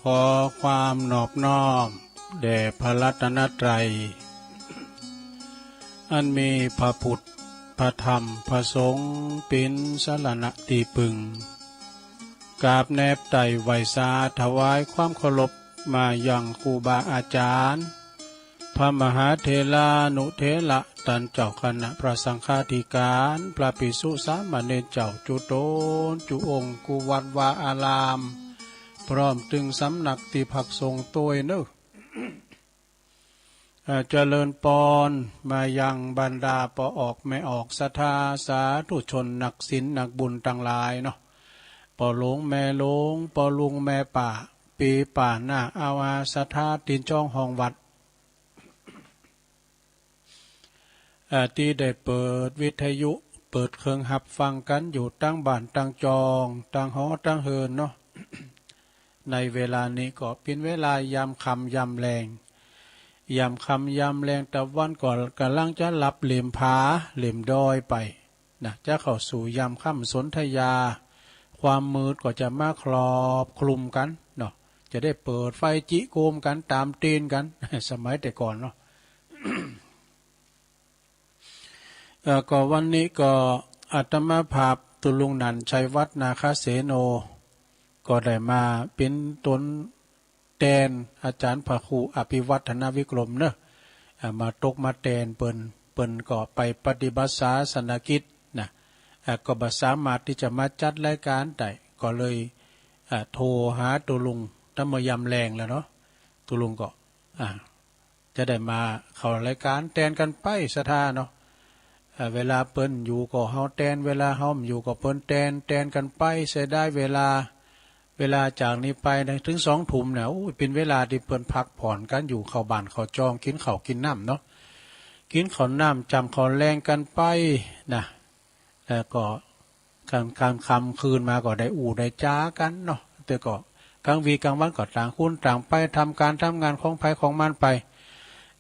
ขอความนอบน้อมแด่พระรัตนตรัยอันมีพระพุทธพระธรรมพระสงฆ์เป็นสรณะที่พึ่งกราบแนบไต่ไหวสาถวายความเคารพมายังครูบาอาจารย์พระมหาเถรานุเถระตันเจ้าคณะพระสังฆาธิการพระภิกษุสามเณรเจ้าจุโตนจุองค์กุวัดวาอารามพร้อมถึงสำนักที่พักสงฆ์ตัวเนอะเจริญปอนมายังบรรดาปออกไม่ออกศรัทธาสาธุชนนักศีลนักบุญทั้งหลายเนาะปอหลวงแม่หลวงปอลุงแม่ป่าปีป่าหน้าอาวาศรัทธาตินจ้องห้องวัดที่ได้เปิดวิทยุเปิดเครื่องหับฟังกันอยู่ตั้งบ้านตั้งจองตั้งหอตั้งเฮินเนาะ ในเวลานี้ก็เป็นเวลายามค่ำยามแรงยามค่ำยามแรงตะวันก่อนกำลังจะหลับเหลี่ยมผาเหลี่ยมดอยไปนะจะเข้าสู่ยามค่ำสนธยาความมืดก็จะมาครอบคลุมกันเนาะจะได้เปิดไฟจิโกมกันตามตีนกัน สมัยแต่ก่อนเนาะ ก็วันนี้ก็อาตมาภาพตุลุงนันชัยวัฒนาคเสโนก็ได้มาเป็นตนแทนอาจารย์พระครูอภิวัฒนวิกรมเนอะมาตกมาแทนเปิ้นก็ไปปฏิบัติศาสนกิจนะก็บ่สามารถที่จะมาจัดรายการได้ก็เลยโทรหาตุลุงตั้งมายำแรงแล้วเนาะตุลุงก็จะได้มาเข้ารายการแทนกันไปสถาเนาะเวลาเปิ้นอยู่ก็เฮาแทนเวลาเฮาอยู่ก็เปิ้นแทนกันไปเสียได้เวลาจากนี้ไปถึง2 ทุ่มเนี่ยเป็นเวลาที่เปิ้นพักผ่อนกันอยู่เข้าบ้านเข้าจองกินข้าวกินน้ำเนาะกินข้าวน้ำจำข้าวแรงกันไปนะแล้วก็การคำคืนมาก็ได้ได้จ้ากันเนาะแต่ก็กลางวีกลางวันก็ต่างคนต่างไปทำการทำงานของไผของมันไป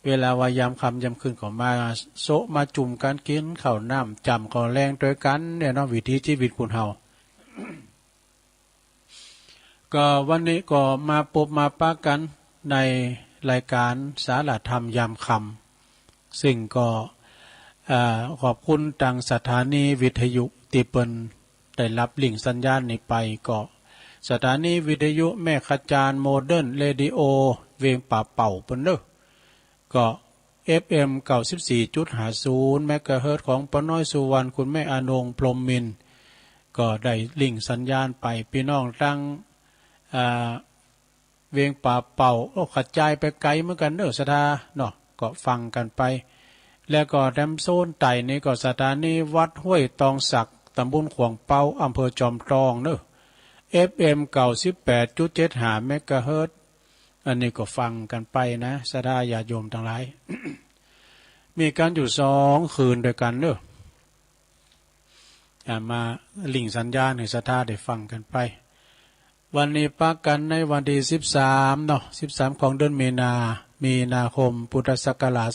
เวลาวายามคำยามคืนก็มาโซะมาจุ่มกันกินข้าวน้ำจำข้าวแรงด้วยกันเนี่ยเนาะวิถีชีวิตคนเฮา ก็วันนี้ก็มาพบมาปะกันในรายการสาระธรรมยามคำซึ่งก็ขอบคุณทางสถานีวิทยุที่เปิ้นได้รับลิงก์สัญญาณนี้ไปก็สถานีวิทยุแม่ขจารโมเดิร์นเรดิโอเวียงป่าเป่าเปิ้นเด้อก็ FM 94.50 เมกะเฮิรตซ์ของป้าน้อยสุวรรณคุณแม่อานงพรหมมินทร์ก็ได้ลิงก์สัญญาณไปพี่น้องตั้งเวียงป่าเป่าขจายไปไกลเหมือนกันเนอะสถาเนาะก็ฟังกันไปแล้วก็แดมโซนไต่นี่ก็สถานีวัดห้วยตองศักตำบลขวงเปาอำเภอจอมทองเนอะ FM 98.75 เมกะเฮิรตซ์อันนี้ก็ฟังกันไปนะสถาญาติโยมทั้งหลาย มีการอยู่2 คืนด้วยกันเนอะมาลิงก์สัญญาณให้สถาได้ฟังกันไปวันนี้ปักกันในวันที่13เนาะ13ของเดือนมีนาคมพุทธศักราช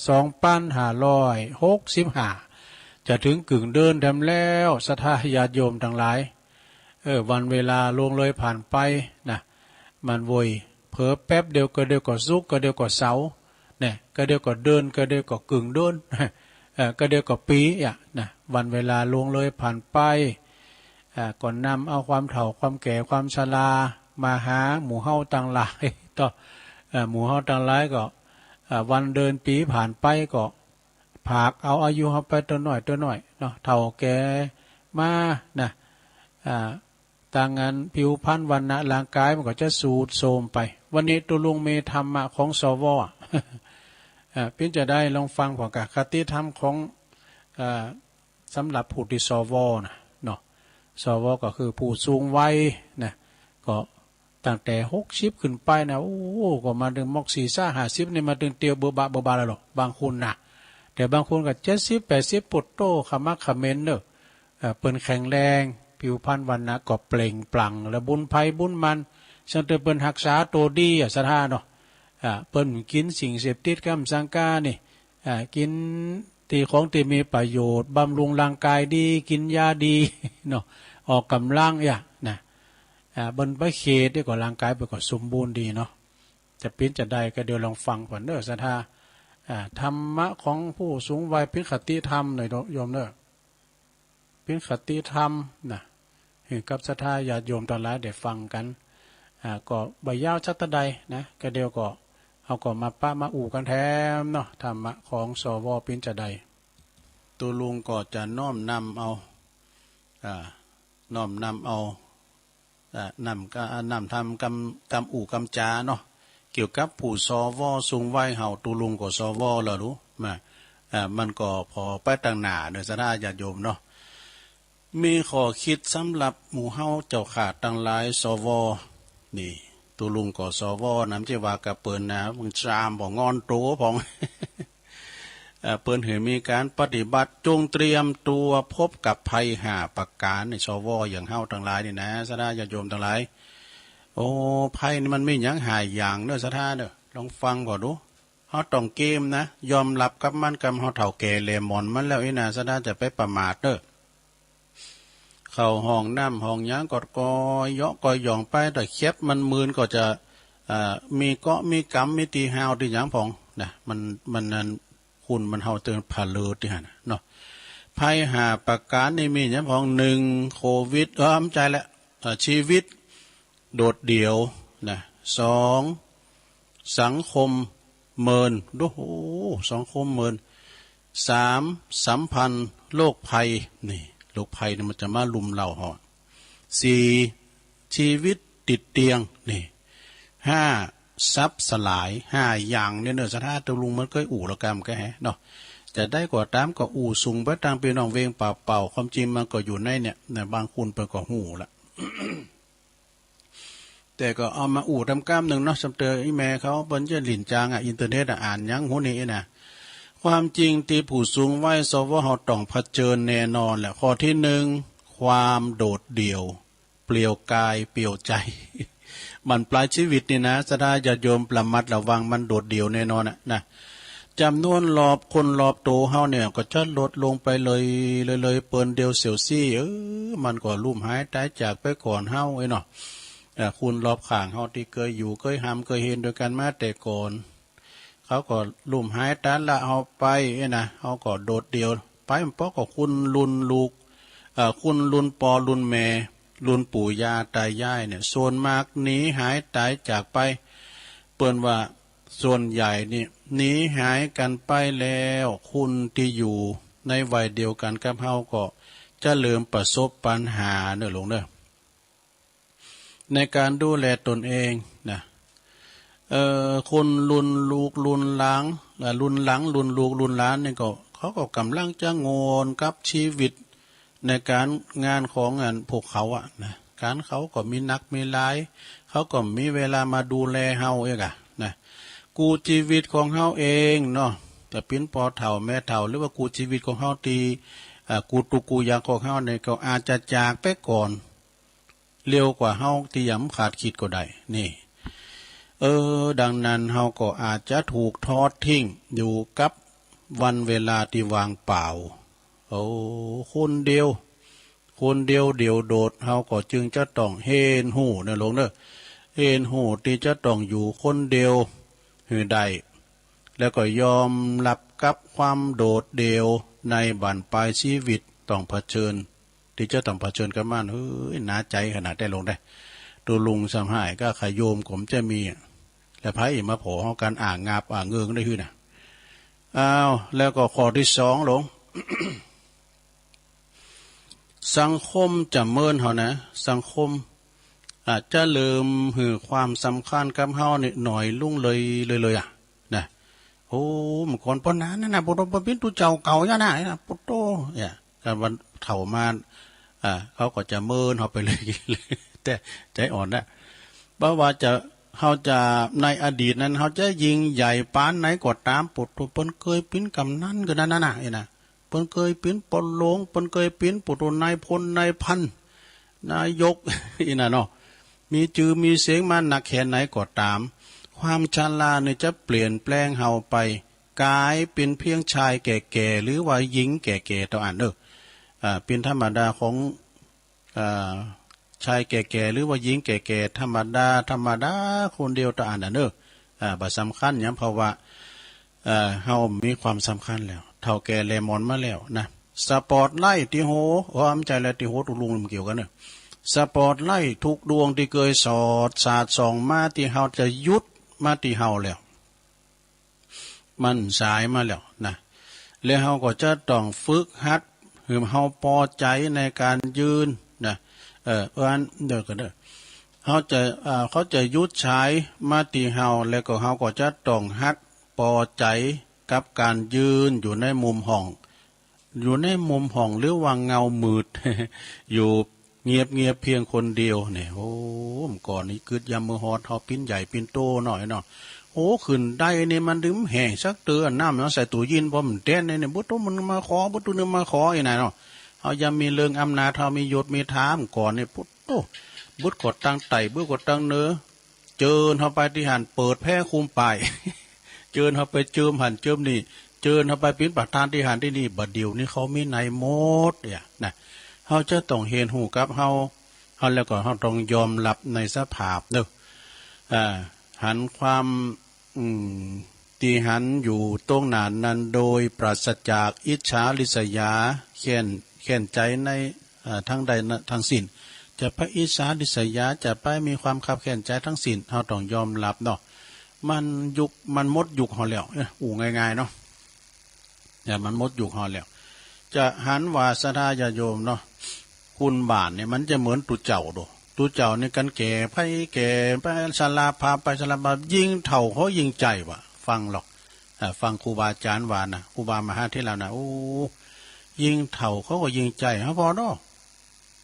2565จะถึงกึ่งเดือนทำแล้วศรัทธาญาติโยมทั้งหลายวันเวลาล่วงเลยผ่านไปนะมันโวยเผลอแป๊บเดียวก็เดียวก็ซุกก็เดียวก็เสาเนี่ยก็เดียวก็เดินก็เดียวก็กึ่งเดินก็เดียวก็ปีนะวันเวลาล่วงเลยผ่านไปก่อนนำเอาความเฒ่าความแก่ความชรามาหาหมู่เฮาต่างหลายต่อหมู่เฮาต่างหลายก็วันเดินปีผ่านไปก็ผากเอาอายุเฮาไปตัวหน่อยเนาะเฒ่าแก่มานะต่างงานผิวพรรณวรรณะร่างกายมันก็จะสูดโทรมไปวันนี้ตุลุงมีธรรมะของสวเพิ่นจะได้ลองฟังของคติธรรมของสำหรับผู้ที่สวนะเนาะสวก็คือผู้สูงวัยนะก็ตั้งแต่60ขึ้นไปนะก็มาถึงมอก40-50นี่มาถึงเตียวเบาๆแล้วหรอบางคนนะแต่บางคนก็70-80ปุตโตขมักขเมนเนอะเปิ้นแข็งแรงผิวพรรณวรรณะก็เปล่งปลั่งและบุญภัยบุญมันฉันเปิ้นรักษาตัวดีสถาเนาะเปิ้นกินสิ่งเสพติดกำสังกานี่กินที่ของที่มีประโยชน์บำรุงร่างกายดีกินยาดีเนาะออกกำลังนะ บนใบเขตได้ก็ร่างกายไปก็สมบูรณ์ดีเนาะจะเป็นจะได้ก็เดี๋ยวลองฟังก่อนเด้อศรัทธาธรรมะของผู้สูงวัยเป็นคติธรรมหน่อยโยมเด้อเป็นคติธรรมนะเห็นกับศรัทธาญาติโยมตอนหลายได้ฟังกันก็ใบยาวชัตใดนะก็เดี๋ยวก็เอาก็มาป้ามาอู่กันแถมเนาะธรรมะของสวเป็นจะใดตัวลุงก็จะน้อมนำเอาน้อมนำเอานำทำกำอู่กำจาเนาะเกี่ยวกับผู้สวสูงวัยเฮาตูลุงก็สวแล้วรู้มามันก็พอไปต่างหน้าเด้อศรัทธาญาติโยมเนาะมีข้อคิดสำหรับหมู่เฮาเจ้าขาดตั้งหลายสวนี่ตูลุงก็สวนำเจว่ากะเปิ้นนะมึงจามบ่งอนโตพอง เปิ้นเห็นมีการปฏิบัติจงเตรียมตัวพบกับภัย5ประการในสวอย่างเฮาทั้งหลายนี่นะศรัทธาญาติโยมทั้งหลายโอ้ภัยนี่มันมีหยังหายอย่างเด้อศรัทธาเด้อลองฟังก่อนดูเฮาต้องเกมนะยอมรับกับมันกับเฮาเฒ่าแก่เลมอนมันแล้วอีน่ะศรัทธาจะไปประมาทเด้อเข้าห้องน้ำห้องหยังกอดกอยเยาะกอยหย่องไปแต่เข็บมันมืนก็จะมีเกาะมีกำมีตีหาวที่หยังพองนะมันนั้นคุณมันเฮาเตือนผ่าเลือดที่หั่นเนาะภัย5ประการนี่มีหยังพอง1โควิดใจละชีวิตโดดเดี่ยวนะ2สังคมเมินโอ้โหสังคมเมิน3สัมพันธ์โรคภัยนี่โรคภัยมันจะมาลุมเราห่อ4ชีวิตติดเตียงนี่5ทรัพย์สลาย5อย่างเนี่ยเนอะสถาตุลุงมันก็อู่ละกรรมก็แฮเนาะจะได้กว่าตามก็อู่สูงไปตามเป็นน้องเวงเป่าความจริงมันก็อยู่ในเนี่ยบางคุณไปก็หูละ แต่ก็เอามาอู่ทำกล้ามหนึ่งเนาะสำเตออีแม่เขาบนเจ้าหลินจางอินเทอร์เน็ตอ่านยังหูนี่นะความจริงที่ผู้สูงวัยสวเขาต้องเผชิญแน่นอนแหละข้อที่1ความโดดเดี่ยวเปลี่ยวกายเปลี่ยวใจ มันปลายชีวิตนี่นะศรัทธาญาติโยมประมัดระวังมันโดดเดี่ยวแน่นอนนะจำนวนรอบคนรอบโตเฮาเนี่ยก็จะลดลงไปเลยเปิ้นเดียวเสียวซี่มันก็ลุ่มหายตายจากไปก่อนเฮาเนาะคุณรอบข้างเฮาที่เคยอยู่เคยหำเคยเห็นด้วยกันมาแต่ก่อนเขาก็ลุ่มหายตันละเอาไปนะเขาก็โดดเดี่ยวไปเพราะก็คุณลุนลูกคุณลุนปอลุนแม่ลุนปู่ย่าตายายเนี่ยส่วนมากหนีหายตายจากไปเปิ้นว่าส่วนใหญ่นี่หนีหายกันไปแล้วคุณที่อยู่ในวัยเดียวกันกับเฮาก็จะเริ่มประสบปัญหาเนอะหลวงเนอะในการดูแลตนเองนะคนรุนลูกรุนหลังรุนหลังรุนลูกรุนหลานนี่ก็เขาก็กำลังจะงนกับชีวิตในการงานของงานพวกเขาอ่ะนะการเขาก็มีนักมีหลายเขาก็มีเวลามาดูแลเฮาเองอะนะกูชีวิตของเฮาเองเนาะแต่เป็นปอเฒ่าแม่เฒ่าหรือว่ากูชีวิตของเฮาตีกูตุกูยางของเฮาเนี่ยก็อาจจะจากไปก่อนเร็วกว่าเฮาที่ยำขาดคิดก็ได้นี่ดังนั้นเฮาก็อาจจะถูกทอดทิ้งอยู่กับวันเวลาที่วางเปล่าคนเดียวเดียวโดดเฮาก็จึงจะต้องเห็นหูนะหลวงเด้อเห็นหูที่จะต้องอยู่คนเดียวหือได้แล้วก็ยอมรับกับความโดดเดี่ยวในบั้นปลายชีวิตต้องเผชิญที่จะต้องเผชิญกับมันหนาใจขนาดได้ลงได้ตัวลุงสำหายก็ขยโยมผมจะมีแล้วพระอิมาโผเขาการอ่างงาบอ่างเงืองได้ขึ้นแล้วก็ข้อที่2หลง สังคมจะเมินเขานะสังคมอาจจะเริ่มหือความสำคัญกับเขาเนี่ยหน่อยลุ่งเลยนะมันคนปนนั้นนะปุตโตปพินตุเจ้าเก่าย่านะปุตโตเนี่ยการวันเถ่ามาเขาก็จะเมินเขาไปเลยแต่ใจอ่อนนะเพราะว่าเขาจะในอดีตนั้นเขาจะยิงใหญ่ปานไหนก็ตามปุตโตเปิ้นเคยปิ้นกำนั้นก็นั่นน่ะนะเปิ้นเคยปิ้นปนหลวงเปิ้นเคยปิ้นปุตโตนายพลนายพันนายกน่ะเนาะมีจือมีเสียงมาหนักแค่ไหนก็ตามความชราเนี่ยจะเปลี่ยนแปลงเฮาไปกลายเป็นเพียงชายแก่ๆหรือว่าหญิงแก่ๆต่ออ่านเป็นธรรมดาของ ชายแก่ๆหรือว่าหญิงแก่ๆธรรมดาคนเดียวตะอ่านเนอะบ่สำคัญหยังเพราะว่าเฮามีความสำคัญแล้วเฒ่าแก่แลมอนมาแล้วนะสปอร์ตไลท์ที่โหอำใจแล้วที่โหตุลุงมันเกี่ยวกันเนอะสปอร์ตไลท์ทุกดวงที่เคยสอดสาดส่องมาที่เฮาจะยุดมาที่เฮาแล้วมันสายมาแล้วนะแล้วเฮาก็จะต้องฝึกหัดให้เฮาพอใจในการยืนนะอันเด้อก็เด้อเขาจะยุดใช้มาที่เฮาแล้วก็เฮาก็จะต้องหัดพอใจกับการยืนอยู่ในมุมห้องหรือว่าเงามืด อยู่เงียบเพียงคนเดียวเนี่ยโอ้ก่อนนี้กึดยามมือฮอดเฮาปิ้นใหญ่ปิ้นโตหน่อยเนาะโอ้ขึ้นได้นี่มันดึมแห่งสักเตือนน้ำมันใส่ตู้ยินบ่มันเต้นเนี่ยบุตรมันมาขอบุตรนึงมาขออีไหนเนาะเฮายังมีเรื่องอำนาจเฮามียศมีถามก่อนนี่พุทโตบุตรกดตั้งไตบุตรกดตั้งเนื้อเจิญเฮาไปที่หันเปิดแพ้คุมไป เจิญเฮาไปเจิมหันเจิมนี่เจิญเฮาไปปิ้นประธานที่หันที่นี่บัดเดี๋ยวนี้เขามีในหมดเนี่ยนะเฮาจะต้องเห็นหูกับเฮาแล้วก็เฮาต้องยอมรับในสภาพเด้อหันความตีหันอยู่ตรงหนานนั้นโดยปราศจากอิจฉาริษยาแค้นใจในทั้งใดทั้งสิ้นจะไปอิจฉาริษยาจะไปมีความขับแค้นใจทั้งสิ้นเฮาต้องยอมรับเนาะมันหมดยุคเฮาแล้วง่ายๆเนาะอย่ามันหมดยุคเฮาแล้วจะหันว่าศรัทธาญาโยมเนาะคุณบ้านเนี่ยมันจะเหมือนตุเจ้าโดตุเจ้าเนี่ยกันแก่ไปศาลาพาไปศาลาบายิ่งเฒ่าเขายิ่งใจว่ะฟังหรอกฟังครูบาอาจารย์ว่านะครูบามหาเถรนะโอ้ยิ่งเฒ่าเขาก็ยิ่งใจฮะพอเนาะ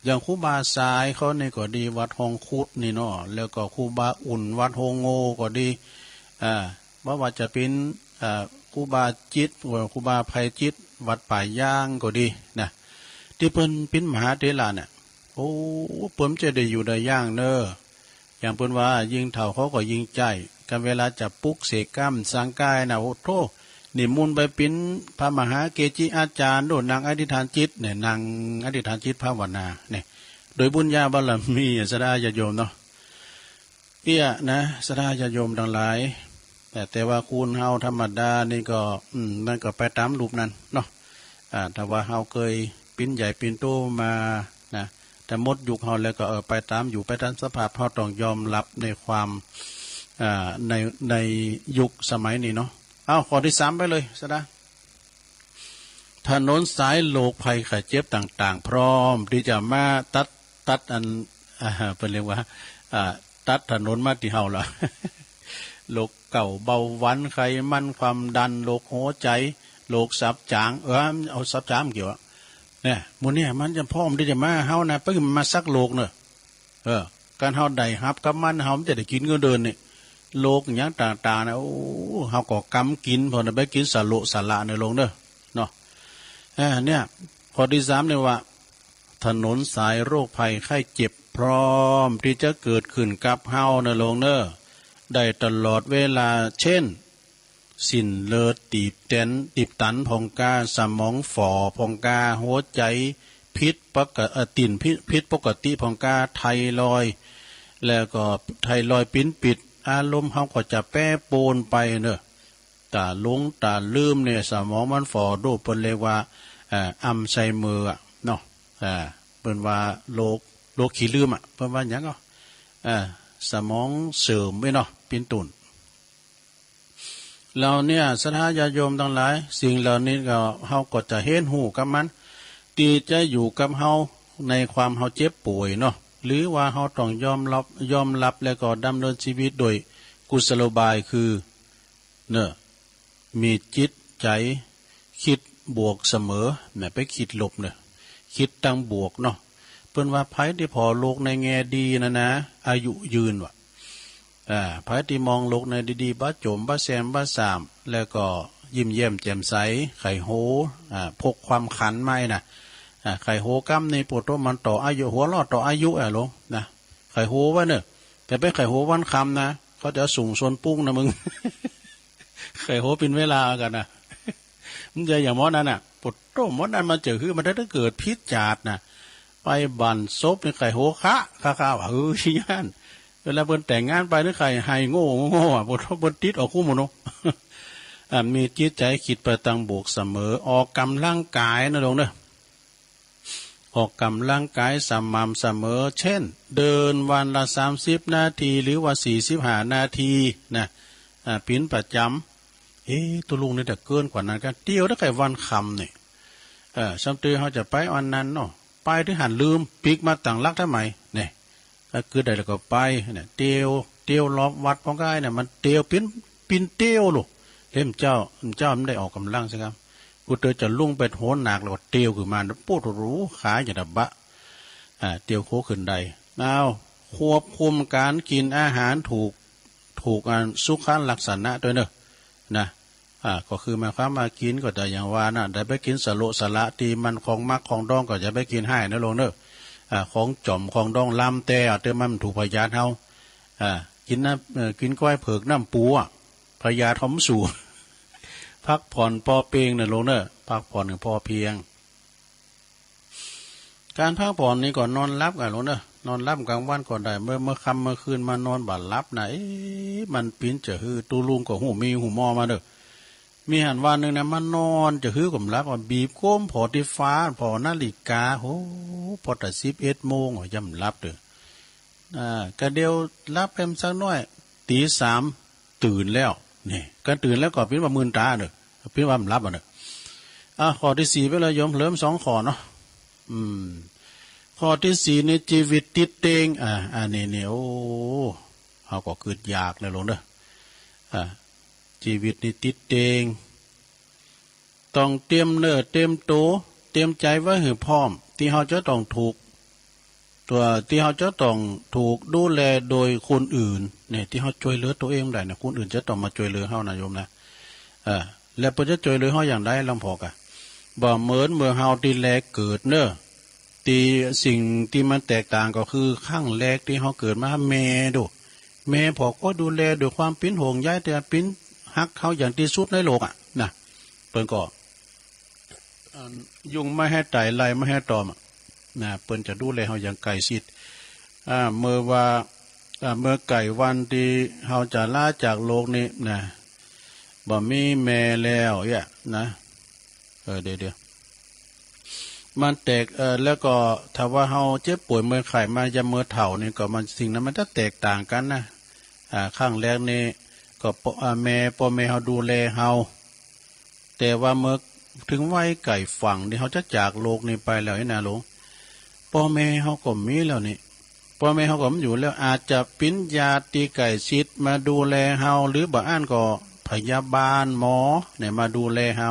อย่างครูบาสายเขาในก็ดีวัดหงคุดนี่เนาะแล้วก็ครูบาอุ่นวัดหงโง่ก็ดีว่าจะเป็นครูบาจิตหรือครูบาภัยจิตวัดป่าย่างก็ดีนะที่เพิ่นเป็นมหาเถระเนี่ยโอ้เพิ่นจะได้อยู่ได้ย่างเนออย่างเพิ่นว่ายิ่งเฒ่าเขาก็ยิ่งใจกันเวลาจะปลุกเสกกรรมสังกายนะโอ้โธ่นิมนต์ไปเป็นพระมหาเกจิอาจารย์โดนนางอธิษฐานจิตเนี่ยนางอธิษฐานจิตภาวนาเนี่ยโดยบุญญาบารมีศรัทธาญาติโยมเนาะนะศรัทธาญาติโยมทั้งหลายแต่ว่าคุณเฮาธรรมดานี่ก็นั่นก็ไปตามรูปนั้นเนาะถ้าว่าเฮาเคยปิ้นใหญ่ปิ้นโตมานะแต่หมดยุคเฮาแล้วก็ไปตามอยู่ไปตามสภาพเฮาต้องยอมรับในความในยุคสมัยนี้เนาะเอาข้อที่3ไปเลยซะนะถนนสายโรคภัยไข้เจ็บต่างๆพร้อมที่จะมาตัดอันเป็นเรียกว่าตัดถนนมาที่เฮาล่ะ โรคเก่าเบาหวานไขมันความดันโรคหัวใจโรคสับจางเอาสับจางเกี่ยวเนี่ยมูเนี่ยมันจะพร้อมที่จะมาเฮานะเพิ่งมาซักโรคเนอะการเฮาได้ฮับกับมันเฮาจะได้กินเงินเดินนี่โรคอย่างต่างๆนะโอ้เฮาก็กำกินพอไปกินสาระในโรงเด้อเนาะเนี่ยข้อที่3เนี่ยว่าถนนสายโรคภัยไข้เจ็บพร้อมที่จะเกิดขึ้นกับเฮาในโรงเด้อได้ตลอดเวลาเช่นสิ้นเลือดตีบตันพองกาสมองฝ่อพองกาหัวใจพิษพิษปกติพองกาไทรอยแล้วก็ไทรอยปิ้นปิดอารมณ์เขาก็จะแปรปรวนไปเนอะตาลงตาลืมเนี่ยสมองมันฝ่อโดดเป็นเรียกว่าอัมไซเมอร์เนาะเป็นว่าโรคขี้ลืมเป็นว่าอย่างก็สมองเสื่อมไม่เนาะปิ้นตุนเราเนี่ยศรัทธาญาติโยมทั้งหลายสิ่งเหล่านี้ก็เฮาก็จะเห็นหูกับมันที่จะอยู่กับเฮาในความเฮาเจ็บป่วยเนาะหรือว่าเฮาต้องยอมรับแล้วก็ดำเนินชีวิตโดยกุศโลบายคือมีจิตใจคิดบวกเสมอไม่ไปคิดลบคิดตั้งบวกเนาะเพิ่นว่าไผที่พอโลกในแง่ดีนะอายุยืนว่ะไผที่มองโลกในดีๆบ้าโจมบ้าแซมบ้าสามแล้วก็ยิ้มแย้มแจ่มใสไข่โหพกความขันไม่นะไข่โหกั้มในปวดตัวมันต่ออายุหัวรอดต่ออายุลงนะไข่โหวะเนี่ยแต่เป็นไข่โหวันคำนะเขาจะส่งส่วนปุ้งนะมึง ไข่โหเป็นเวลากันนะมันจะอย่างมอนั้นปวดตัวมอนั้นมันเจอคือมันได้เกิดพิษจาดนะ ไปบันซบในไข่โหคะข้าว่าชิญานเวลาเพิ่นแต่งงานไปนึกไข่ให้โง่อ่ะบนติดออกคู่หมดเนาะมีจิตใจคิดไปตังบวกเสมอออกกำลังกายนะลงเนอะออกกำลังกายสม่ำเสมอเช่นเดินวันละ30 นาทีหรือว่า45 นาทีนะปิ้นประจำตัวลุงนี่แต่เกินกว่านั้นกันเดียวถ้าใครวันคำเนี่ยซัมเตอเขาจะไปวันนั้นเนาะไปที่หันลืมปิกมาต่างลักทำไมเนี่ยก็คือได้แล้วก็ไปเนี่ยเตียวรอบวัดพ่อง่ายเนี่ยมันเตียวปิ้นเตียวลูกเล่มเจ้ามันได้ออกกำลังใช่ครับกูเตอจะลุ่งไปโหนหนักแล้วก็เตียวขึ้นมาปูดรู้ขาอย่างดับบะเตียวโคขึ้นใดเอาควบคุมการกินอาหารถูกสุขลักษณะด้วยเนอะนะก็คือมาค้ามากินก็แต่อย่างว่านะได้ไปกินสโลสละตีมันของมักของดองก็จะไปกินให้นะลงเนอะของจ่อมของดองลำแต่เติมมันถูกพยาธิเฮากินน้ำกินก้อยเผือกน้ำปูพยาธิท้องสู่พักผ่อนพอเพียงนะลงเนอะพักผ่อนพอเพียงการพักผ่อนนี้ก่อนนอนรับกันลงเนอะนอนรับกลางวันก่อนได้เมื่อค่ำเมื่อคืนมานอนบัดรับนะมันปิ้นจะฮือตูลุงกับหูมีหูมอมาเด้อมีหันวันหนึ่งนะมันนอนจะฮือกับรับว่าบีบโค้มพอที่ฟ้าพอนาฬิกาโหพอแต่11 โมงย่ำรับเด้อกระเดียวรับเพิ่มสักน้อย3 ตื่นแล้วนี่ก็ตื่นแล้วก็เป็นว่ามื่นตาเด้อเป็นว่ามันรับเด้อข้อที่4ไปเลยโยมเริ่ม2 ข้อเนาะข้อที่4ในชีวิตติดเตงอันนี้โอ้เขาก็เกิดอยากเลยลงเด้อชีวิตนี่ติดเตงต้องเตรียมเนื้อเตรียมตัวเตรียมใจไว้ให้พร้อมที่เขาจะต้องถูกตัวที่เขาจะต้องถูกดูแลโดยคนอื่นเนี่ยที่เขาช่วยเหลือตัวเองได้นะคนอื่นจะต้องมาช่วยเหลือเขานะโยมนะแล้วเพื่อจะช่วยเหลือเขาอย่างไรลำพอกบ่เหมือนเมื่อเฮาที่แรกเกิดเนอะที่สิ่งที่มันแตกต่างก็คือข้างแรกที่เขาเกิดมาแม่ดูแม่พอก็ดูแลด้วยความปิ้นห่วงใยแต่ปิ้นฮักเขาอย่างที่สุดในโลกนะเปิ้นก็ยุงไม่ให้ไต่ไล่ไม่ให้ตอมนะเปิ้นจะดูแลเขาอย่างไก่ชิดเมื่อไก่วันที่เขาจะลาจากโลกนี้นะบ่มีแม่แล้วนะเดี๋ยวมันแตกแล้วก็ถ้าว่าเฮาเจ็บป่วยเมื่อไข้มาจะเมื่อเฒ่านี่ก็มันสิ่งนั้นมันจะแตกต่างกันนะข้างแรกนี่ก็พ่อแม่เฮาดูแลเฮาแต่ว่าเมื่อถึงวัยไก่ฝังที่เฮาจะจากโลกนี้ไปแล้วนะหลวงพ่อแม่เฮาก็มีแล้วนี่พ่อแม่เฮาก็อยู่แล้วอาจจะปิ้นญาติไก่ชิดมาดูแลเฮาหรือบ่อ่านก็พยาบาลหมอเนี่ยมาดูแลเฮา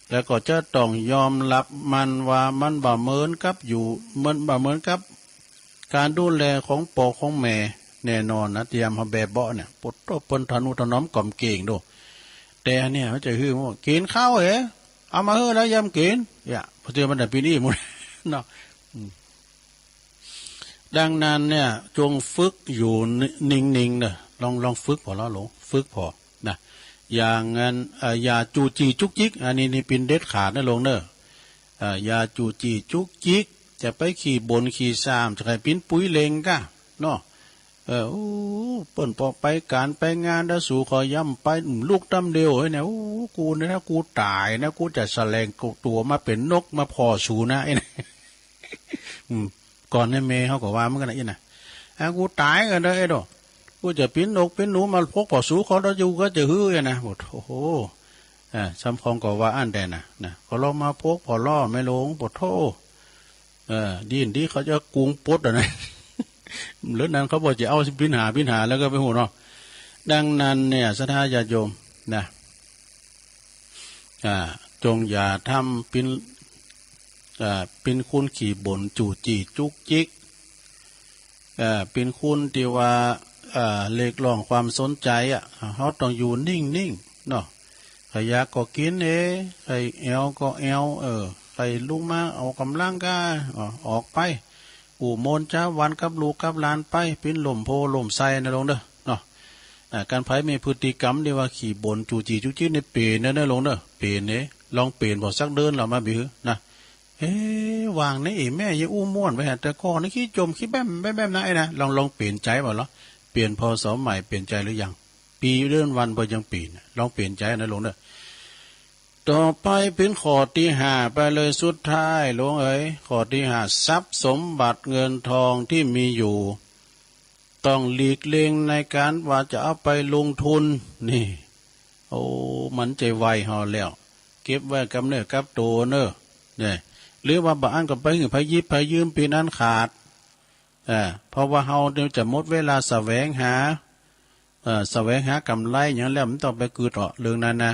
แล้วก็จะต้องยอมรับมันว่ามันบ่เหมือนกับมันบ่เหมือนกับการดูแลของพ่อของแม่แน่นอนนะเตรียมเฮาแบบเบาะเนี่ยปดโตปนทนุถนอมกล่อมเก่งดูแต่เนี่ยเขาจะฮือว่ากินข้าวเอามาฮือแล้วยำกินพอเจอมันได้ปีนี้หมดเนาะดังนั้นเนี่ยจงฝึกอยู่นิ่งๆเนอะลองฝึกพอแล้วหลงฝึกพอนะอย่างงั้นอย่าจูจีจุกจิกอันนี้นี่เป็นเด็ดขาดนะลงเนอะอย่าจูจีจุกจิกจะไปขี่บนขี่ซามจะให้ปิ้นปุ๋ยเลงก้าเนาะเปิ่นพอไปการไปงานแล้วสู่ขอย่ำไปลูกตำเดียวเนี่ยกูเนี่ยนะกูตายนะกูจะแสลงตัวมาเป็นนกมาพอสูนะไอ้นี่ก่อนในเมย์เขาก็ว่ามันกันนะกูตายกันได้ดอกกูจะปิ้นนกปิ้นหนูมาพกพอสูเขาแล้วอยู่ก็จะฮื้อนะโอ้โหซ้ำพองก็ว่าอันแต่นะเขาลองมาพกพอล่อไม่ลงปวดโทดีเขาจะกุงปดนะหรือนั้นเขาบอกจะเอาพินหาแล้วก็ไปหูเนาะดังนั้นเนี่ยศรัทธาญาติโยมนะจงอย่าทำเป็นคุณขี่บ่นจู่จีจุกจิกเป็นคุณที่ว่าเรียกร้องความสนใจเขาต้องอยู่นิ่งเนาะใครอยากก็กินใครเอวก็เอวใครลุกมาเอากำลังกายออกไปอู่โมนจ้าวันกับลูกกับหลานไปเป็นลมโพลมไส้นะลงเด้อเนาะการไผมีพฤติกรรมที่ว่าขี่บ่นจู่จีจุกจิกในเปรนนะลงเด้อเปรนลองเปรนบ่สักเดินเรามาบินะ วางนี่แม่ยังอู้ม่วนไปฮะแต่ก่อนนี่ขี้จมขี้แบมนะไอ้นะลองเปลี่ยนใจบ่เหรอเปลี่ยนพศใหม่เปลี่ยนใจหรือยังปีเดือนวันพอยังปีนลองเปลี่ยนใจนะหลวงเด้อต่อไปเป็นข้อที่ห้าไปเลยสุดท้ายหลวงเอ๋ยข้อที่ห้าทรัพย์สมบัติเงินทองที่มีอยู่ต้องหลีกเลี่ยงในการว่าจะเอาไปลงทุนนี่โอ้มันใจไวหอแล้วเก็บไว้กับเนื้อกับตัวเนอะเนี่ยหรือว่าบางอันก็ไปหึ่งพยิบพยืมปีนั้นขาดเพราะว่าเฮาเดี๋ยวจะหมดเวลาแสวงหาแสวงหากำไรอย่างแล้วมันต้องไปกือต่อเรื่องนั้นนะ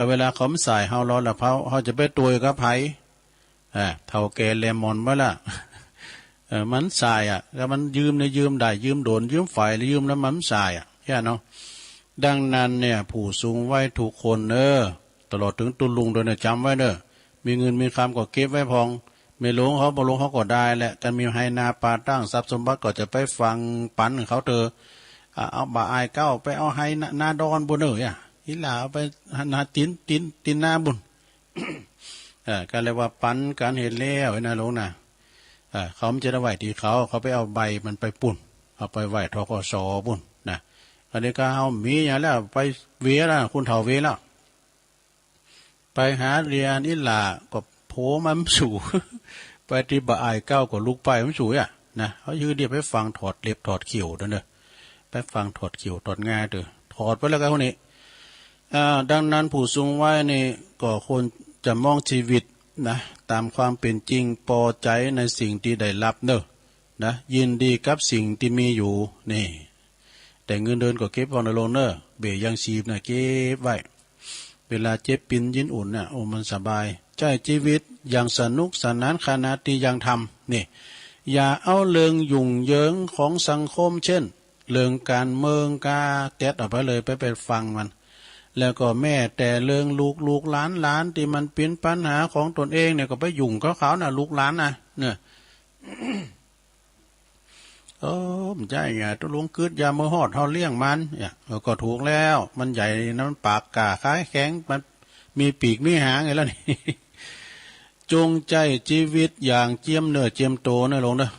เวลาเขาใส่เฮารอละเขาจะไปตัวกับไผเท่าแก่เลมอนเมื่อละมันสายแล้วมันยืมเนี่ยยืมได้ยืมโดนยืมฝ่ายยืมแล้วมันสายแค่เนาะดังนั้นเนี่ยผู้สูงไว้ทุกคนตลอดถึงตุลุงโดยเนี่ยจำไว้มีเงินมีคำก็เก็บไว้พองไม่หลงเขาบ่หลงเขาก็ได้แหละกันมีให้นาปาตั้งทรัพย์สมบัติก็จะไปฟังปันเขาเอาบ่าอายเก้าไปเอาให้นาดอนบุญอีหล่าเอาไปนาตินนาบุญการเรียกว่าปันการเห็นแล้วนะหลวงนะเขาไม่จะได้ไหวที่เขาไปเอาใบมันไปปุ่นเอาไปไหวทกสปุ่นนะอันนี้ก็เอามีอย่างแล้วไปเวียแล้วคุณเฒ่าเวียแล้วไปหาเรียนอีหล่าก็โผมันสู่ไปที่บ่ายเก้าก็ลุกไปมันสู่นะเขายืดเดียบไปฟังถอดเล็บถอดเขียวนั่นไปฟังถอดเขียวถอดงาถอดไปแล้วกันคนนี้ดังนั้นผู้สูงวัยนี่ก็ควรจะมองชีวิตนะตามความเป็นจริงพอใจในสิ่งที่ได้รับนะยินดีกับสิ่งที่มีอยู่นี่แต่เงินเดือนก็เก็บไว้ในโลนเบี้ยยังชีพนะเก็บไว้เวลาเจ็บปินยินอุ่นโอ้มันสบายใจชีวิตอย่างสนุกสนานขณะที่ยังทำนี่อย่าเอาเรื่องยุ่งเหยิงของสังคมเช่นเรื่องการเมืองกาแก๊สออกไปเลยไปฟังมันแล้วก็แม่แต่เรื่องลูกหลานที่มันเป็นปัญหาของตนเองเนี่ยก็ไปยุ่งกับเขานะลูกหลานนะเนี่ยมันใช่ไงตัวลุงคืดยาเมื่อหอดเขาเลี้ยงมันเนี่ยก็ถูกแล้วมันใหญ่นะมันปากกาคล้ายแข็งมันมีปีกมีหางไงแล้วนี่จงใจชีวิตอย่างเจียมเนื้อเจียมโตนะลงนะ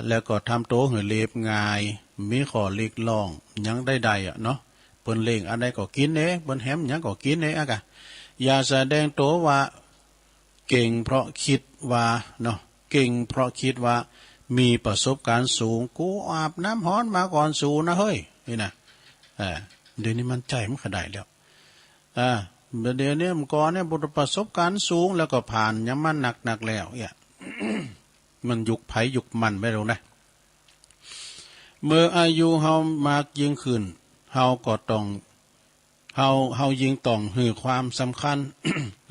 แล้วก็ทำโตเหือเล็บง่ายมีขอเล็กล่องยังได้เนาะเปิ้นเล่งอันใดก็กินเปิ้นแหมยังก็กินกะอย่าแสดงตัวว่าเก่งเพราะคิดว่าเนาะเก่งเพราะคิดว่ามีประสบการณ์สูงกูอาบน้ำร้อนมาก่อนสูนะเฮ้ยนี่นะเดี๋ยวนี้มันใจมันขดายแล้วเดี๋ยวนี้มันก่อนเนี่ยประสบการณ์สูงแล้วก็ผ่านยังมันหนักแล้วเนี่ย มันยุกไผยุกมันไม่รู้นะเมื่ออายุเฮามากยิ่งขึ้นเฮาก็ต้องเฮายิ่งต้องให้ความสำคัญ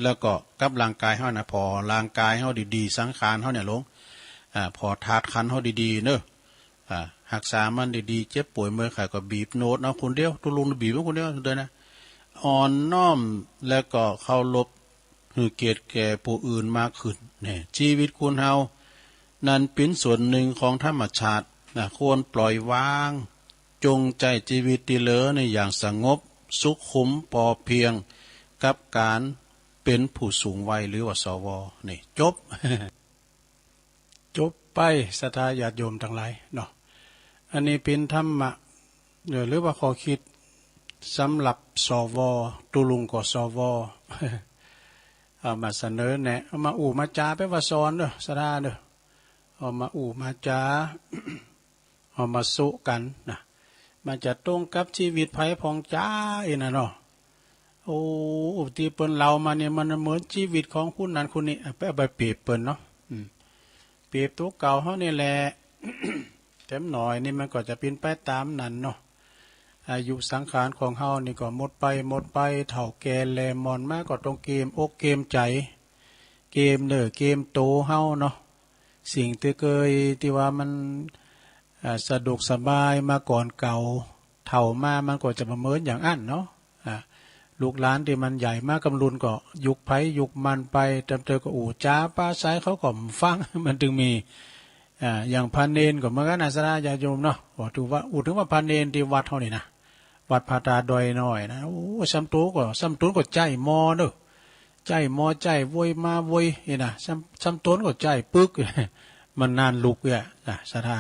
แล้วก็กับร่างกายเฮานะพอร่างกายเฮาดีๆสังขารเฮาเนี่ยลงพอธาตุขันธ์เฮาดีๆเนอะรักษามันดีๆเจ็บป่วยเมื่อไข้ก็บีบโน้ตเอาคนเดียวตุลุงบีบเอาคนเดียวเด้อนะอ่อนน้อมแล้วก็เคารพให้เกียรติแก่ผู้อื่นมากขึ้นเนี่ยชีวิตคุณเฮานั่นเป็นส่วนหนึ่งของธรรมชาติควรปล่อยวางจงใจชีวิตที่เหลือในอย่างสงบสุขุมพอเพียงกับการเป็นผู้สูงวัยหรือว่าสวนี่จบ จบไปศรัทธาญาติโยมทั้งหลายเนาะอันนี้เป็นธรรมะหรือว่าข้อคิดสำหรับสวตุลุงก็สว เอามาเสนอแนะเอามามาจาไปว่าสอนศรัทธาเอามามาจา เอามาสุกันนะมันจะตรงกับชีวิตไผ่พองจ้านะเนาะโอ้ที่เปิ้นเรามาเนี่ยมันเหมือนชีวิตของคุณนั้นคุณนี้ไปเอาไปเปรียบเปิ้นเนาะเปรียบตัวเก่าเขานี่แหละ แถมหน่อยนี่มันก็จะเป็นไปตามนั้นเนาะอายุสังขารของเฮานี่ก็หมดไปเฒ่าแก่แลมอนมากก็ต้องเกมอกเกมใจเกมเกมโตเฮาเนาะสิ่งที่เคยที่ว่ามันสะดวกสบายมาก่อนเก่าเท่ามามันก็จะมาเหมือนอย่างอั้นเนาะลูกหลานที่มันใหญ่มากกำลุนก็ยุกไผยุกมันไปจำเจอก็จ้าป้าสายเขาก็ฟัง มันถึงมีอย่างพันเนนก็เหมือนกันนะสระญาติโยมเนาะถือว่าถึงว่าพันเนนที่วัดเท่านี้นะวัดพาตาดอยน้อยนะโอ้ซ้ำตัวก็ใจมอเด้อ ใจหมอใจโวยมาโวยนี่นะซ้ำต้นก็ใจปึกมันนานลุกเนี่ยศรัทธา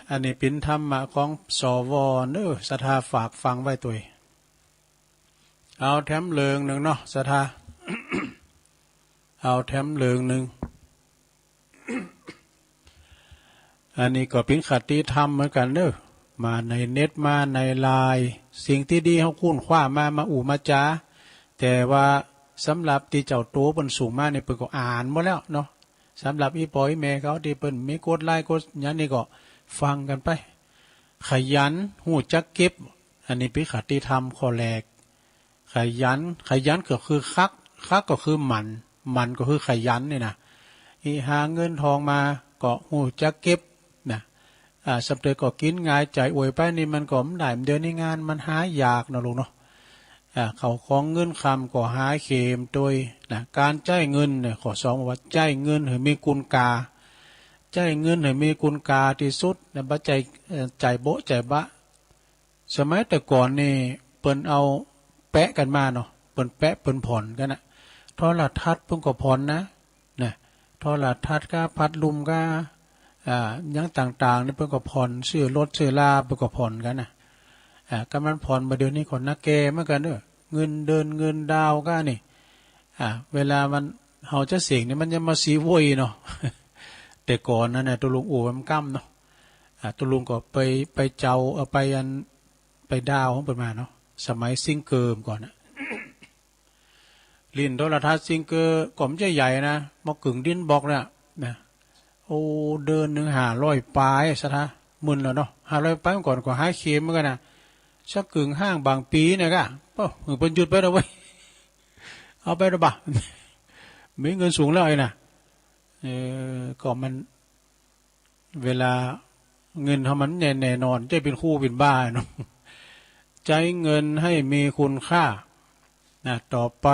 อันนี้เป็นธรรมะของสวเน้อศรัทธาฝากฟังไว้ตัวเอาแถมเลิงหนึ่งเนาะศรัทธา เอาแถมเลิงหนึ่ง อันนี้ก็เป็นคติธรรมเหมือนกันเนอะมาในเน็ตมาในไลน์สิ่งที่ดีเขาคุ้นคว้ามาอู่มาจ้าแต่ว่าสำหรับที่เจ้าโตเปิ้นสูงมากในเปิ้นก็อ่านหมดแล้วเนาะสำหรับอีปอยแม่เขาที่เปิ้นมีกดไลค์กดอย่างนี้ก็ฟังกันไปขยันหูจักเก็บอันนี้เป็นคติธรรมข้อแรกขยันก็คือคักก็คือมันก็คือขยันนี่นะอีหาเงินทองมาก็หูจักเก็บนะสำเร็จก็กินง่ายใจอวยไปนี่มันก็ไม่ได้เดือนนี้งานมันหายากนะลูกเนาะเขาของเงินคำก็หาเข็มโดยนะการจ่ายเงินเนี่ยขอสองว่าจ่ายเงินให้มีคุณกาจ่ายเงินให้มีคุณกาที่สุดนะบ่ใจโบะใจบะสมัยแต่ก่อนนี่เปิ้นเอาแปะกันมาเนาะเปิ้นแปะเปิ้นผ่อนกันนะโทรทัศน์เพิ่นก็ผ่อนนะโทรทัศน์ก็พัดลมก็ยังต่างๆนี่เพิ่นก็ผ่อนซื้อรถซื้อลาเพิ่นก็ผ่อนกันนะก็มันผ่อนมาเดี๋ยวนี้คนนักแกเหมือนกันเด้อเงินเดินเงินดาวก็นี่เวลามันเฮาจะเสียงนี่มันจะมาสีโวยเนาะ แต่ก่อนนั้นน่ะตุลุงอู่มันกั้มเนาะตุลุงก็ไปเจ้าเอาไปดาวของเพิ่นมาเนาะสมัยซิงเกิมก่อนน่ะ ลิ้นโทรทัศน์ซิงเกอร์ก่อมใหญ่ๆนะมากึ่งดินบอกเนี่ยนะโอ้เดิน100ปลายซะท่ามึนแล้วเนาะ500ปลายก่อนก็หาเข็มเหมือนกันนะชักกึ่งห้างบางปีเนี่ยก็เพิ่นหยุดไปแล้วเว้ยเอาไปแล้วบ่มีเงินสูงแล้วไอ้น่ะก็มันเวลาเงินเขามันแน่นอนจะเป็นคู่เป็นบ้าเนาะใจเงินให้มีคุณค่านะต่อไป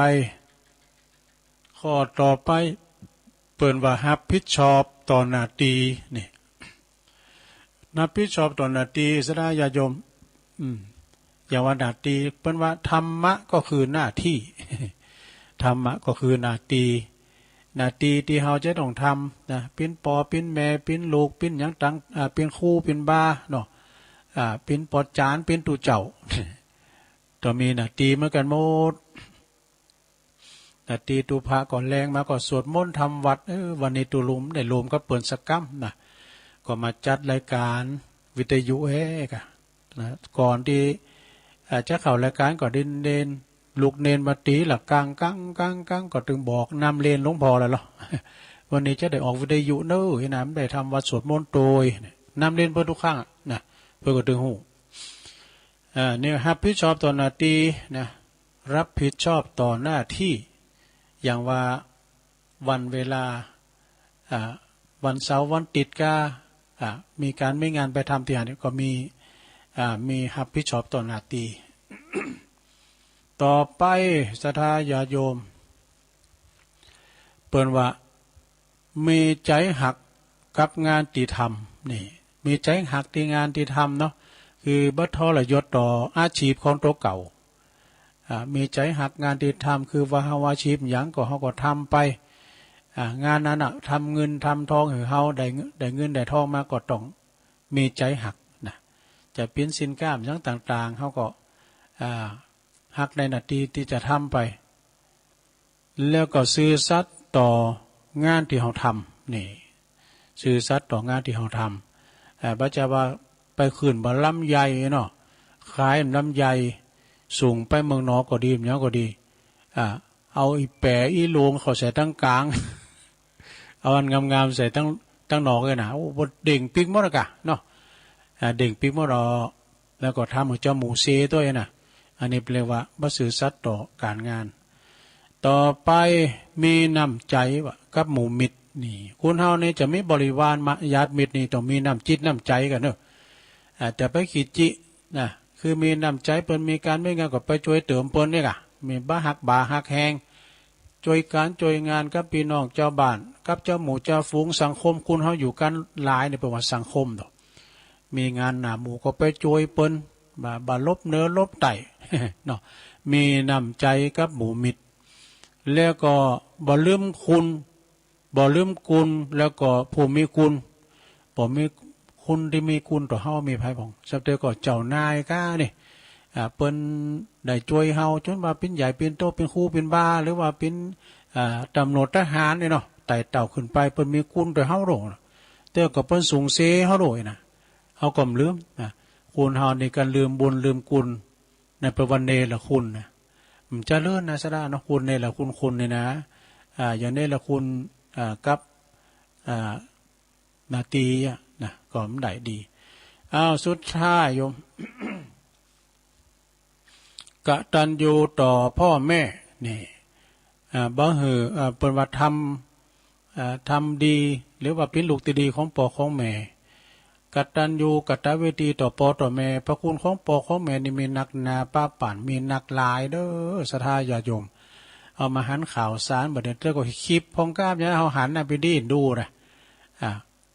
ข้อต่อไปเปิ่นว่ารับผิดชอบต่อหน้าที่นี่รับผิดชอบต่อหน้าที่สดาญาโยมอย่างว่าหน้าที่เปิ่นว่าธรรมะก็คือหน้าที่ ธรรมะก็คือหน้าที่ที่เราจะต้องทำนะเป็นปอเป็นแม่เป็นลูกเป็นหยังตังเป็นครูเป็นบาเนาะเป็นปอจานเป็นตู่เจ้า ต้องมีหน้าที่เหมือนกันหมดนาทีตุภาก่อนแรงมาก็สวดมนต์ทำวัดวันนี้ตุลุมได้รวมก็เปิดสักกัมนะก็มาจัดรายการวิทยุกะนะก่อนที่จะเข้ารายการก็เดินลูกเนนมาตีหลักกังก็ถึงบอกนำเลนหลวงพ่อแล้วหรอ วันนี้จะได้ออกวิทยุเนอะให้น้ำได้ทำวัดสวดมนต์โดยนำเลนเพื่อทุกครั้งนะเพื่อก็ถึงหูเนี่ยรับผิดชอบต่อหน้าที่นะรับผิดชอบต่อหน้าที่อย่างว่าวันเวลาวันเสาร์วันติดก็มีการไม่งานไปทำที่หานี่ก็มีรับผิดชอบต่อหน้าที่ ต่อไปศรัทธาญาโยมเปิ่นว่ามีใจหักกับงานที่ทำนี่มีใจหักที่งานที่ทำเนาะคือบัตรทรยศต่ออาชีพของตัวเก่ามีใจหักงานที่ทำคือว่าเฮาอาชีพหยังก็เฮาก็ทำไปงานนั้นทำเงินทำทองให้เฮาได้เงินได้ทองมาก็ต้องมีใจหักนะจะเป็นสินค้าอย่างต่างๆเฮาก็หักในนาทีที่จะทำไปแล้วก็ซื่อสัตย์ต่องานที่เฮาทำนี่ซื่อสัตย์ต่องานที่เฮาทำบ่จะว่าไปขึ้นบ่ลำใหญ่เนาะขายลำใหญ่สูงไปเมืองนอกก็ดีเนี้ยก็ดีเอาอีแปะอีโลงเขาใส่ตั้งกลาง เอาอันงามๆใส่ตั้งนอกเลยนะโอ้บดเด่งปิ๊กมดกะเนาะเด่งปิ๊กมดแล้วก็ทำหัวเจ้าหมูเซตัวเองนะอันนี้แปลว่าบ่ซื่อสัตย์ต่อการงานต่อไปมีน้ำใจวะกับหมู่มิตรนี่คุณเฮานี่จะมีบริวารมาญาติมิตรนี่ต้องมีน้ำจิตน้ำใจกันเนอะแต่ไปขีดจินะคือมีน้ำใจเปิ้นมีการไม่งานก็ไปช่วยเติมเปิ้นนี่กะมีบ้าหักแหงช่วยการช่วยงานกับพี่น้องเจ้าบ้านกับเจ้าหมู่เจ้าฝูงสังคมคุณเฮาอยู่กันหลายในประวัติสังคมดอกมีงานหน้าหมู่ก็ไปช่วยเปิ้นบ่ลบเนื้อลบไต เนาะ มีน้ำใจกับหมู่มิตรแล้วก็บ่ลืมคุณบ่ลืมกุลแล้วก็ผู้มีคุณบ่มีคุณที่มีคุณต่อเฮามีไผพ่องสับเตก็เจ้านายก้านี่เปิ้นได้ช่วยเฮาจนว่าเป็นใหญ่เป็นโตเป็นครูเป็นบ้าหรือว่าเป็นตำรวจทหารนี่เนาะไต่เต่าขึ้นไปเปิ้นมีคุณต่อเฮาโดแต่ก็เปิ้นสูงเสเฮาโดยนะเฮาก็ลืมคุณเฮาในการลืมบุญลืมกุลในประวันเนละคุณนะมันจะเลื่อนนะสะดาเนาะคุณเนละคุณนี่นะอย่างเนละคุณกับนาตีนะก็มันได้ดีสุดท้ายโยม กตัญญูต่อพ่อแม่นี่บ่หือเป็นว่าทำดีหรือว่าเป็นลูกที่ดีของพ่อของแม่กตัญญูกตเวทีต่อพ่อต่อแม่พระคุณของพ่อของแม่นี่มีนักนาป้าป่านมีนักลายเด้อศรัทธาญาติโยมเอามาหันข่าวสารบัดนี้แล้วก็คลิปพองกล้ามเนี่ยเอาหันไปดีดูนะ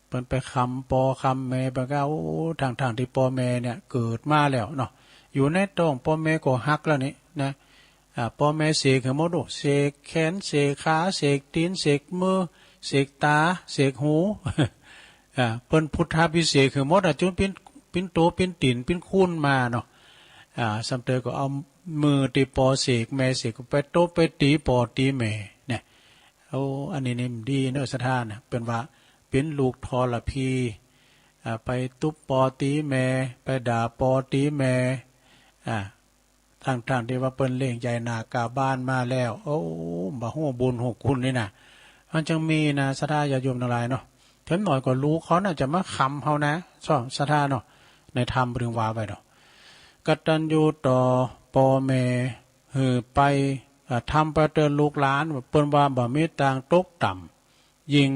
เพิ่นไปคำปอคำแม่ไปก็โอ้ทางที่ปอแม่เนี่ยเกิดมาแล้วเนาะอยู่ในท้องปอแม่ก็ฮักแล้วนี่นะปอแม่เสกให้หมดเสกแขนเสกขาเสกตีนเสกมือเสกตาเสกหูเพิ่นพุทธาภิเษกให้หมดจนเป็นโตเป็นตีนเป็นคูนมาเนาะสำเตก็เอามือตีปอเสกแม่เสกไปโตไปตีปอตีแม่เนี่ยเอาอันนี้นี่ดีเนอะสถานนะเป็นว่าเป็นลูกทรพีไปตุบปอตีแม่ไปด่าปอตีแม่ทางที่ว่าเปิ้นเล่งใจหนากาบ้านมาแล้วโอ้บ่ฮู้บุญฮู้คุณนี่นะมันจังมีนะศรัทธาญาติโยมทั้งหลายเนาะถึงหน่อยก็รู้เขาน่าจะมาคำเฮานะซ่อศรัทธาเนาะในธรรมรึงว่าไว้เนาะกตัญญูต่อพ่อแม่หือไปทำประเตือนลูกหลานเปิ้นว่าบ่มีต่างตกต่ำยิ่ง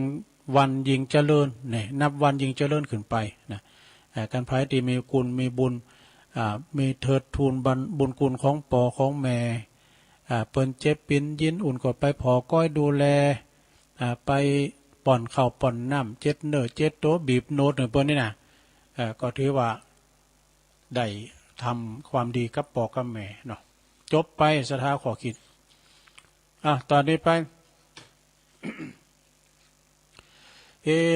วันยิ่งเจริญเนี่ยนับวันยิ่งเจริญขึ้นไปนะการไผ่ที่มีคุณมีบุญมีเถิดทูลบุญคุณของพ่อของแม่เปิ้นเจ็บปินยินอุ่นก็ไปพอก้อยดูแลไปป่อนข้าวป่อนน้ำเจ็ดเนื้อเจ็ดโตบีบโนดเปิ้นนี่นะก็ถือว่าได้ทำความดีกับพ่อกับแม่เนาะจบไปศรัทธาขอคิดตอนนี้ไป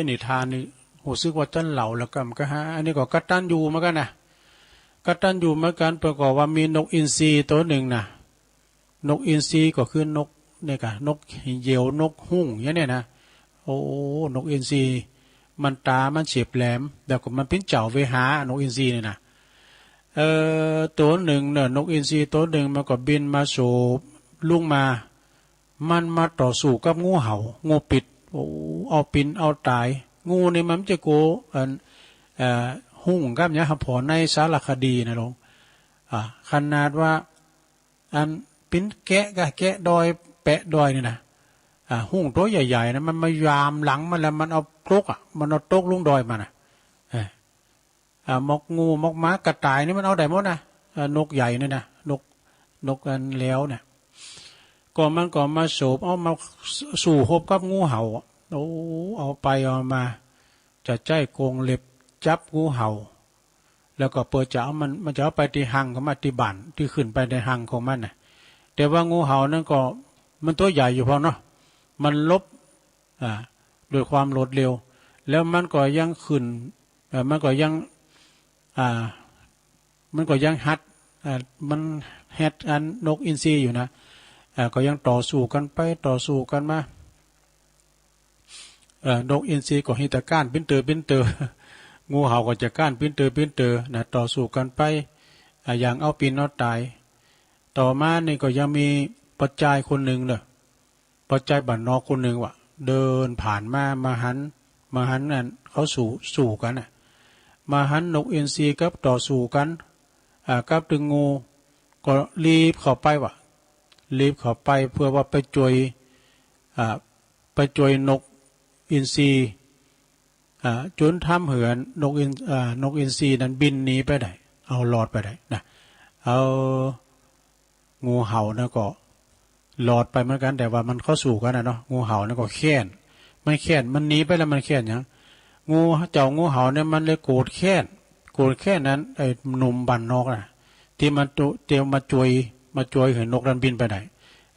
นิทานนี่หูซึกว่าจันเหล่าแล้วก็มันก็อันนี้ก็กตัญญูเหมือนกันนะกตัญญูเหมือนกันประกอบว่ามีนกอินทรีตัวหนึ่งนะนกอินทรีก็คือนกเนี่ยกันนกเหยี่ยวนกหุ่งอย่างนี้นะโอ้นกอินทรีมันตามันเฉียบแหลมแต่ก็มันเป็นเจ้าเวหานกอินทรีเนี่ยนะตัวหนึ่งเนี่ยนกอินทรีตัวหนึ่งมันก็บินมาสู่ลุงมันมาต่อสู้กับงูเห่างูปิดโอ้เอาปินเอาตายงูนี่มันจะโกหุ่งกับเนี่ยครับพอในสารคดีนะลงขนาดว่าอันปิ้นแกะกะแกะดอยแปะดอยนี่นะหุ่งตัวใหญ่ๆนะมันมายามหลังมันแล้วมันเอากรกมันเอาตกลุงดอยมานะมกงูมกม้ากระต่ายนี่มันเอาได้หมดนะนกใหญ่นี่นะนกอันแล้วเนี่ยก็มันก็มาโฉบเอามาสู่หบกับงูเห่าโอ้เอาไปเอามาจะใจโกงเล็บจับงูเห่าแล้วก็เปิดจะเอามันจะเอาไปที่หังของมันที่บ้านที่ขึ้นไปในหังของมันน่ะแต่ว่างูเห่านั่นก็มันตัวใหญ่อยู่พอเนาะมันลบด้วยความรวดเร็วแล้วมันก็ยังขึ้นมันก็ยังฮัดมันแฮดอันนกอินทรีอยู่นะก็ยังต่อสู้กันไปต่อสู้กันมานกอินทรีก็หิตะก้านปิ้นเตองูเห่าก็จะก้านปิ้นเตอนะต่อสู้กันไปอย่างเอาปีนเอาตายต่อมานี่ก็ยังมีปัจจัยคนหนึ่งเนอะปัจจัยบัณนอกคนหนึ่งว่ะเดินผ่านมาหันนั่นเขาสู่กันน่ะมาหันนกอินทรีกับต่อสู้กันกับดึงงูก็รีบเข้าไปว่ะรีบเข้าไปเพื่อว่าไปจวยนกอินทรีจนทำเหือนนกอินทรีนั้นบินหนีไปได้เอาหลอดไปได้นะเอางูเห่านะก็หลอดไปเหมือนกันแต่ว่ามันเข้าสู่กันนะเนาะงูเห่านะก็แค้นมันหนีไปแล้วมันแค้นอย่างงูเห่าเนี่ยมันเลยโกรธแค้นนั้นไอ้หนุ่มบันนอกนะที่มันเตียวมาจวยม มาจวยเห็นนกดันบินไปไหน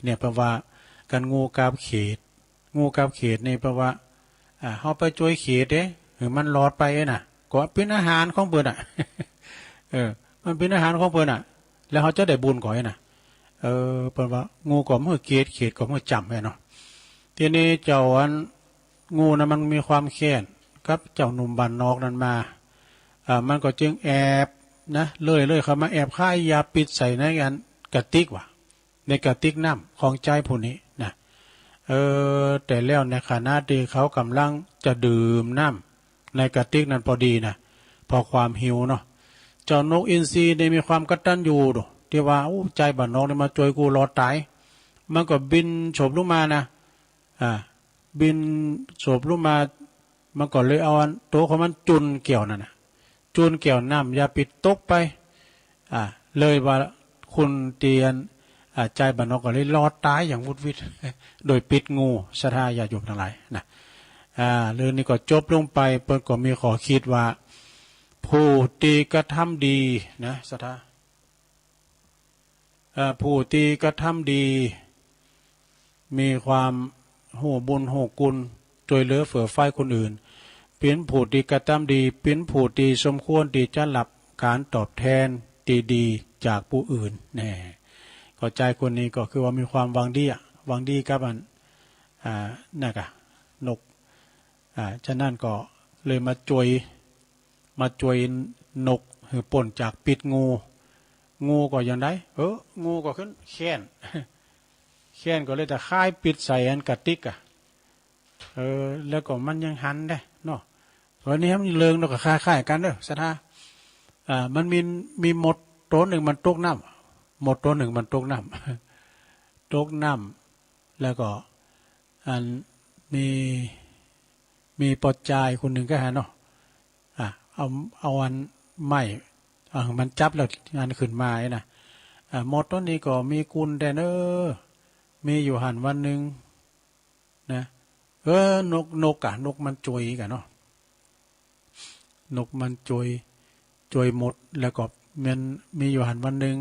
เนี่ยแปลว่าการงูกาบเขตงูกาบเขตนี่แปลว่าเฮาไปจวยเขตเด้หรือมันรอดไปน่ะก็เป็นอาหารของเพิ่นอ่ะ มันเป็นอาหารของเพิ่นอ่ะแล้วเขาจะได้บุญก่อยน่ะเพิ่นว่างูก็มือเขตก็มือจำไว้เนาะทีนี้เจ้าอันงูนะมันมีความแค้นกับเจ้าหนุ่มบ้านนอกนั้นมามันก็จึงแอบนะเลยเขามาแอบค่ายยาปิดใส่ในกันกระติกว่ะในกระติกน้ำของใจผู้นี้นะแต่แล้วในขณะที่เขากำลังจะดื่มน้ำในกระติกนั้นพอดีนะพอความหิวเนาะเจ้านกอินทรีได้มีความกตัญญูดูที่ว่าใจบ้านนอกนี่มาจวยกูรอตายมันก็บินโฉบลงมานะบินโฉบลงมามันก็เลยเอาตัวของมันจุนเกี่ยวนั่นนะจุนเกี่ยวน้ำยาปิดตกไปเลยว่าคุณเตียนใจบ้านนอกก็เลยรอดตายอย่างวุดวิดโดยปิดงูศรัทธาญาติโยมทั้งหลายนะเรื่องนี้ก็จบลงไปเปิดก็มีขอคิดว่าผู้ตีกระทำดีนะศรัทธาผู้ตีกระทำดีมีความโหบุญโหกุลช่วยเหลือเฟื่อไฟคนอื่นเป็นผู้ตีกระทำดีเป็นผู้ตีสมควรที่จะรับการตอบแทนดีๆจากผู้อื่นแน่ก็ใจคนนี้ก็คือว่ามีความหวังดีกับอันนั่นกะนกฉะนั้นก็เลยมาจวยนกหือป่นจากปิดงูก็อย่างไรงูก็ขึ้นแค้นก็เลยแต่ค่ายปิดใส่อันกระติกแล้วก็มันยังหันได้เนาะวันนี้มันเลิงเราก็ค่ายกันเด้อศรัทธามันมีหมดตัวหนึ่งมันตกน้ำหมดตัวหนึ่งมันตกน้ำตกน้ำแล้วก็อันมีปอจายคนหนึ่งก็หาเนาะเอาอันไม้มันจับแล้วอันขึ้นมาไอ้นะหมดต้นนี้ก็มีกุลแต่มีอยู่หันวันหนึ่งนะนกมันจวยกันเนาะนกมันจวยหมดแล้วก็มันมีอยู่หันวันหนึ่ง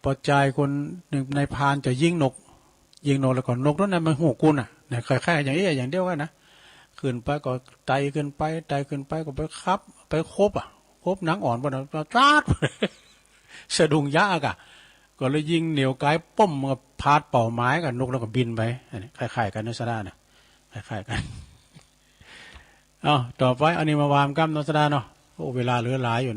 พอใจคนหนึ่งในพานจะยิงนกแล้วก็นกนั้นมันหูกุลเนี่ยคล้ายๆอย่างอย่างเดียวกันนะขึ้นไปก็ไต่ขึ้นไปก็ไปคบหนังอ่อนบนนั้นจ้าดสะดุ้งยากก็เลยยิงเหนียวไกลป้อมกับพาดเป่าไม้กับนกแล้วก็บินไปคล้ายๆกันนะสดานะคล้ายๆกันต่อไปอันนี้มาวามกัมนสดาเนาะเวลาเหลือหลายอยู่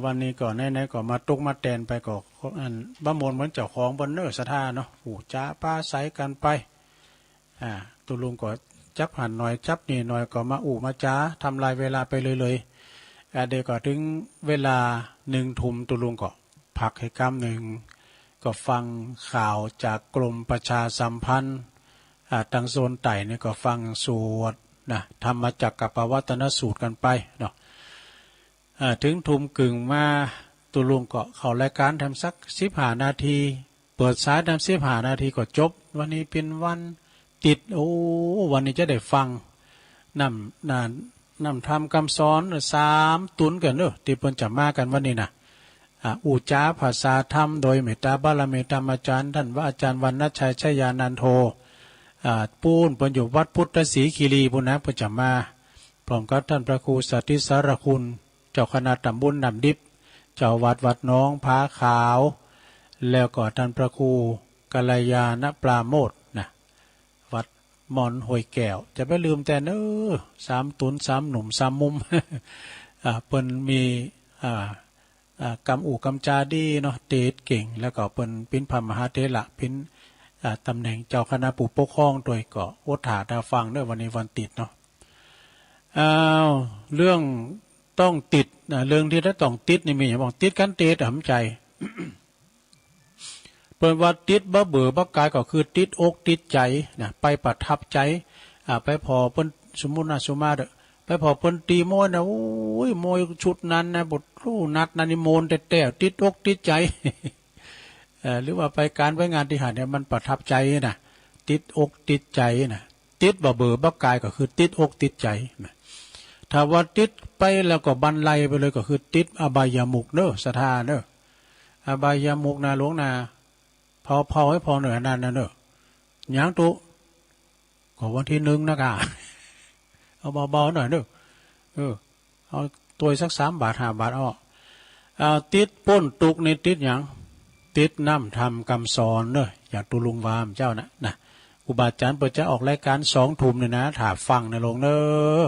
วันนี้ก่อนไหนก็มาตุกมาแตนไปก็อันบ้ามนเหมือนเจ้าของบนสถาเนาะหูจ้าป้าใสกันไปตุลุงก็จับหันหน่อยจับนี่หน่อยก็มามาจ้าทำลายเวลาไปเลยเดี๋ยวก็ถึงเวลา1 ทุ่มตุลุงก็พักให้กำหนึ่งก็ฟังข่าวจากกรมประชาสัมพันธ์ทางโซนไต่เนี่ยก็ฟังสวดนะธรรมจักรกับปวัตนสูตรกันไปเนาะถึงทุ่มกึ่งมาตุลุงก็เข้ารายการทำสัก15 นาทีเปิดสายทำ15 นาทีก็จบวันนี้เป็นวันติดวันนี้จะได้ฟังนำทำคำสอน3 ตุนกันที่เพิ่นจะมากันวันนี้นะอุจาภาษาธรรมโดยเมตตาบารมีธรรมอาจารย์ท่านว่าอาจารย์วรรณชัยชยานันโทปูนเพิ่นอยู่วัดพุทธศรีคีรีพุ่นนะเพิ่นจะมาพร้อมกับท่านพระครูสัตติสารคุณเจ้าคณะตำบลนำดิบเจ้าวัดน้องผาขาวแล้วก็ท่านพระครูกัลยาณปราโมทนะวัดมอนห้วยแก้วจะไม่ลืมแต่3 ตุน3 หนุ่ม3 มุมเพิ่นมีกำกำจาดีเนาะเตดเก่งแล้วก็เป็นพระมหาเถระเป็นตำแหน่งเจ้าคณะผู้ปกครองโดยก็อดถาดาฟังด้วยวันนี้วันติดเนาะเรื่องต้องติดเรื่องที่ต้องติดนี่มีอย่างบอกติดกันเตดหำใจ เปิดว่าติดบ่เบื่อบ่กายก็คือติดอกติดใจนะไปประทับใจไปพอเปิ้นสมมุตินะสมมาเด้อไปพอเปิ้นตีมวยนะโอ้ยมวยชุดนั้นนะบทรู้นัดนันนิมนต์แต่ติดอกติดใจ หรือว่าไปการไปงานที่หาเนี่ยมันประทับใจนะติดอกติดใจนะติดบ่เบื่อบ่กายก็คือติดอกติดใจนะถ้าว่าติดไปแล้วก็บรรลัยไปเลยก็คือติดอบายมุขศรัทธา อบายามุกนาหลวงนาเผาให้พอเหนือนานนะเนอะยังตุก็วันที่หนึ่งนะกะเอาเบาๆหน่อยเนอะเอาตัวสัก3 บาท5 บาทเอาติดป้นตุกในติดอย่างติดน้ำทำกำสอนเนอะอย่างตุลุงวามเจ้านะครูบาอาจารย์เปิดจะออกรายการ2 ทุ่มเนี่ยนะถาฟังในลงเนอะ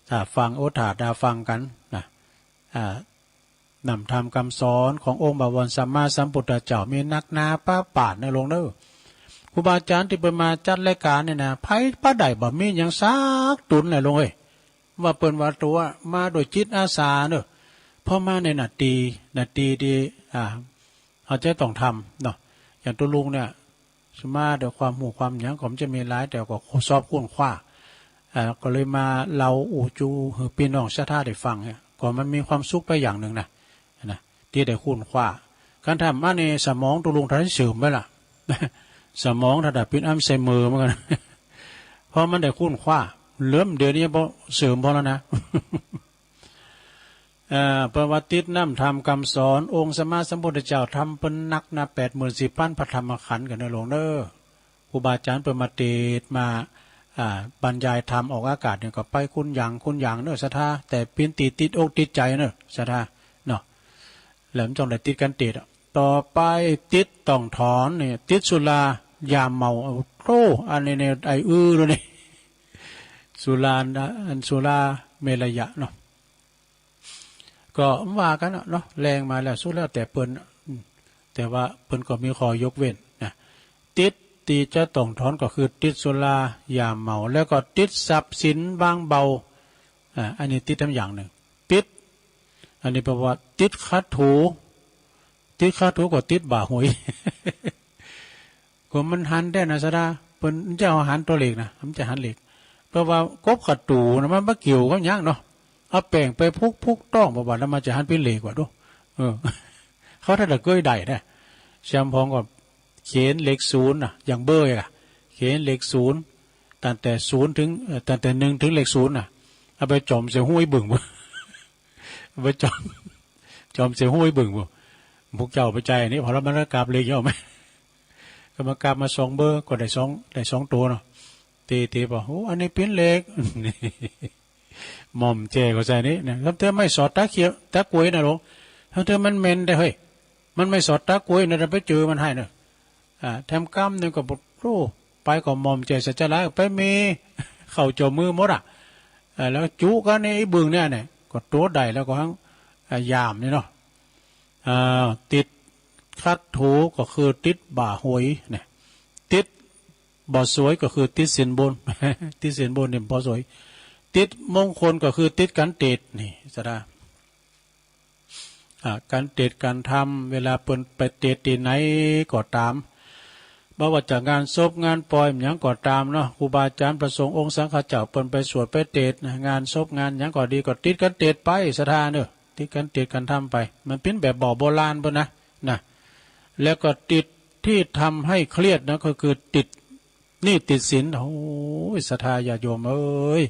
ถ้าฟังถาดาฟังกันนะนำทำคำสอนขององค์บวรสัมมาสัมพุทธเจ้ามีนักนาป้าป่านในลงเนอะครูบาอาจารย์ที่ไปมาจัดรายการเนี่ยนะไพ่ป้าใดบ่มีอย่างซักตุนเลยลงว่าเปิ้นว่าตัวมาโดยจิตอาสาเนอะพอมาในนาทีดีเอาใจต้องทำเนาะอย่างตัวลุงเนี่ยสมาเดี๋ยวความหูความหยังผมจะมีร้ายแต่ก็สอบคุ้นคว้าก็เลยมาเราอูจูพี่น้องชาติได้ฟังเนี่ยก่อนมันมีความสุขไปอย่างหนึ่งนะที่ได้คุ้นคว้าการทำมาในสมองตัวลุงทันเสริมไปล่ะสมองระดับเป็นอัลไซเมอร์เหมือนกันเพราะมันได้คุ้นคว้าเริ่มเดี๋ยวนี้พอเสริมพอแล้วนะประวัติน้ำทำคำสอนองค์สมมาสัมพุทธเจ้าทำเป็นนักนะ84,000 พระธรรมขันธ์กันในหลวงเด้อครูบาอาจารย์เปิดมาเตดมาบรรยายธรรมออกอากาศเนี่ยก็ไปคุณอย่างเนอะศรัทธาแต่ปีนติดอกติดใจเนอะศรัทธาเนาะแหลมจงได้ติดกันติดต่อไปติดต้องถอนเนี่ยติดสุรายาเมาโอ้อันนี้เนี่ยไอเลยนี่สุราเมรยะเนาะก็ว่ากันเนาะแรงมาแล้วสู้แล้วแต่เปิ้นแต่ว่าเปิ้นก็มีข้อยกเว้นนะติดตีจะต้องถอนก็คือติดสุรายาเมาแล้วก็ติดทรัพย์สินบางเบาอันนี้ติดทั้งอย่างหนึ่งติดอันนี้แปลว่าติดคัดถูก็ติดบ่าหวยก็มันหันได้นะสดาเปิ้นจะเอาหันตัวเล็กนะมันจะหันเล็กเพราะว่ากบขัดตูนะมันบ่เกี่ยวกับหยังเนาะเอาแป้งไปพุกต้องบ่ว่าแล้วมันจะหันเป็นเหล็กกว่าดูเขาถ้าตะเกยได้นะแชมพองก็เขียนเลข0น่ะอย่างเบอร์อ่ะเขียนเลข0ตั้งแต่0ถึงตั้งแต่1ถึงเลข0น่ะเอาไปจอมเสียห้วยบึ่งบ่เอาไปจอมเสียห้วยบึ่งบ่พวกเจ้าไปใจนี่พอแล้วมันกราบเลขเยอะมั้ยก็มากราบมา2 เบอร์ก็ได้2ตัวเนาะตีป่ะโอ้อันนี้เป็นเลขหม่อมเจก็ใจนี้นะถ้าเธอไม่สอดตาเขียวตากล้วยนะหลวงถ้าเธอมันเมนได้เฮ้ยมันไม่สอดตากล้วยนะเราไปเจอมันให้เนอะแถมกำนึงก็บอกโอ้ไปก็หม่อมเจสัจจะร้ายไปมีเข่าจมมือหมดแล้วจุกันในบึงเนี่ยก็ตัวใดแล้วก็ทั้งยามนี่เนาะติดคัดถูก็คือติดบ่าหวยเนี่ยติดบ่สวยก็คือติดสินบนติดสินบนเนี่ยบ่สวยติดมงคลก็คือติดการเตดนี่สดาการเตดการทำเวลาเปิ้นไปเตดที่ไหนก็ตามบ่ว่าจากงานศพงานปล่อยหยังก็ตามเนาะครูบาอาจารย์ประสงค์องค์สังฆเจ้าเปิ้นไปสวดไปเตดงานศพงานหยังก็ดีก็ติดการเตดไปสดาเนอะติดการเตดการทำไปมันเป็นแบบบ่อโบราณเปิ้นนะแล้วก็ติดที่ทำให้เครียดนะก็คือติดนี่ติดศีลโอ้ยศรัทธาญาติโยมเอ้ย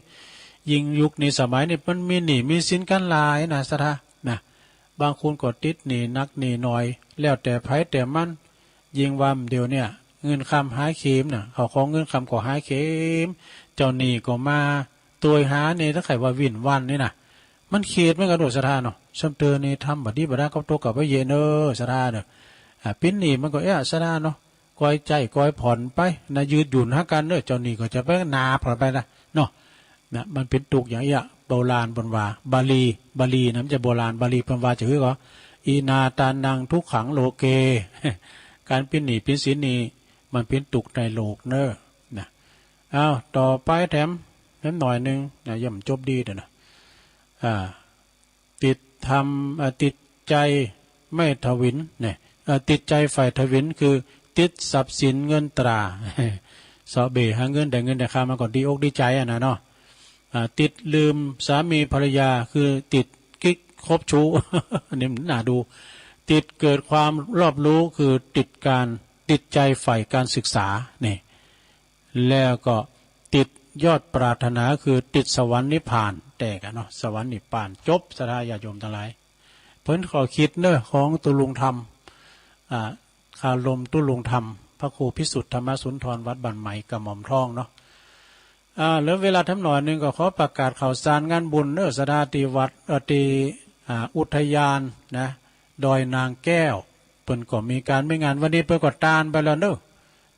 ยิ่งยุคนี้สมัยนี้มันมีหนี้มีสินกันหลายนะศรัทธานะบางคนก็ติดหนี้นักหนี้น้อยแล้วแต่ไผแต่มันยิ่งว่าเดี๋ยวเนี่ยเงินคำหาเข็มน่ะเขาของเงินคำก็หาเข็มเจ้าหนี้ก็มาตัวหาเนี่ยถ้าใครว่าวินวันนี่นะมันเขตไม่กระโดดศรัทธาเนาะซัมเตอร์นี่ทำบัดนี้บัดนั้นก็ตัวกับไปเยเนอศรัทธาเนาะปิ้นหนี้มันก็ศรัทธาเนาะก้อยใจก้อยผ่อนไปนะยืดหยุ่นหากันเนอะเจ้าหนี้ก็จะไปนาผ่อนไปนะเนาะมันเป็นตุกอย่างโบราณบนว่าบาลีนะมันจะโบราณบาลีเป็นว่าจะคือก็อีนาตานังทุกขังโลเกการเป็นหนี้เป็นสินนี่มันเป็นตุกในโลกเนอะนะต่อไปแถมหน่อยนึงนะย่ำจบดีเด้อนะติดทำติดใจไม่ทวินเนี่ยติดใจฝ่ายทวินคือติดทรัพย์สินเงินตราสอบเบหาเงินได้เงินได้ค่ามาก่อนดีอกดีใจนะเนาะติดลืมสามีภรรยาคือติดกิ๊กคบชู้ อันนี้น่าดูติดเกิดความรอบรู้คือติดใจใฝ่การศึกษาเนี่ยแล้วก็ติดยอดปรารถนาคือติดสวรรค์นิพพานแต่กันเนาะสวรรค์นิพพานจบสถาญาโยมทั้งหลายเพิ่นขอคิดเนอะของตุลุงธรรม คาลมตุลุงธรรมพระครูพิสุทธิ์ธรรมสุนทรวัดบ้านใหม่กระหม่อมทองเนาะแล้วเวลาทำหน่อยหนึ่งก็ขอประกาศข่าวสารงานบุญสถานที่วัดอุทยานนะดอยนางแก้วเปิ้นก็มีการไม่งานวันนี้เปิ้นก็ตานไปแล้ว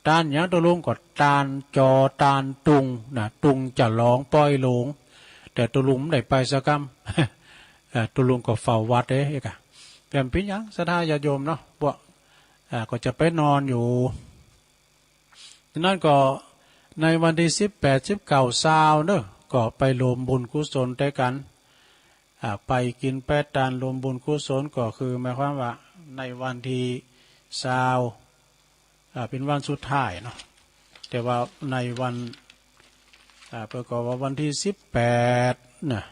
ตานอย่างตัวลุงก็ตานจอตานตุงนะตุงจะร้องป้อยหลงแต่ตัวลุงได้ไปสักคำตัวลุงก็เฝ้าวัดเอ๊ะแผ่นพิญญังสถาญาโยมเนาะพวกก็จะไปนอนอยู่นั่นก็ในวันที่18-19ก็ไปรวมบุญกุศลด้วยกันไปกินแปดตานรวมบุญกุศลก็คือหมายความว่าในวันที่20เป็นวันสุดท้ายเนาะแต่ว่าในวันประกอบว่าวันที่18นะ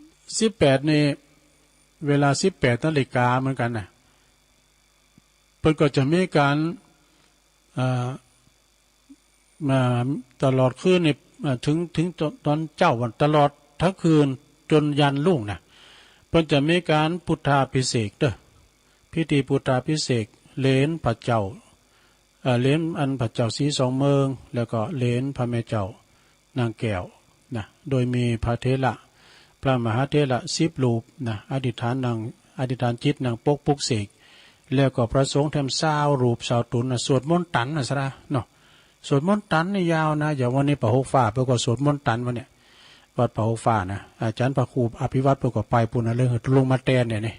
18นี่เวลา18 นาฬิกาเหมือนกันนะเพิ่นก็จะมีการมาตลอดคืนนี่ถึงตอนเจ้าวันตลอดทั้งคืนจนยันรุ่งนะเพิ่นจะมีการพุทธาภิเษกพิธีพุทธาภิเษกเลนพระเจ้าเลนอันพระเจ้าศรีสองเมืองแล้วก็เลนพระแม่เจ้านางแก้วนะโดยมีพระเถระพระมหาเถระ10 รูปนะอธิษฐานจิตนางปกปุกเสกแล้วก็พระสงฆ์แถม20 รูป20 ตุนสวดมนต์ตันซะเนาะสวดมนต์ตันนี่ยาวนะอย่างวันนี้พระหกฟ้าเพิ่นก็สวดมนต์ตันวันเนี้ยวัดพระหกฟ้านะอาจารย์พระครูอภิวัตรเพิ่นก็ไปปุ่นเลยลงมาแตนเนี่ย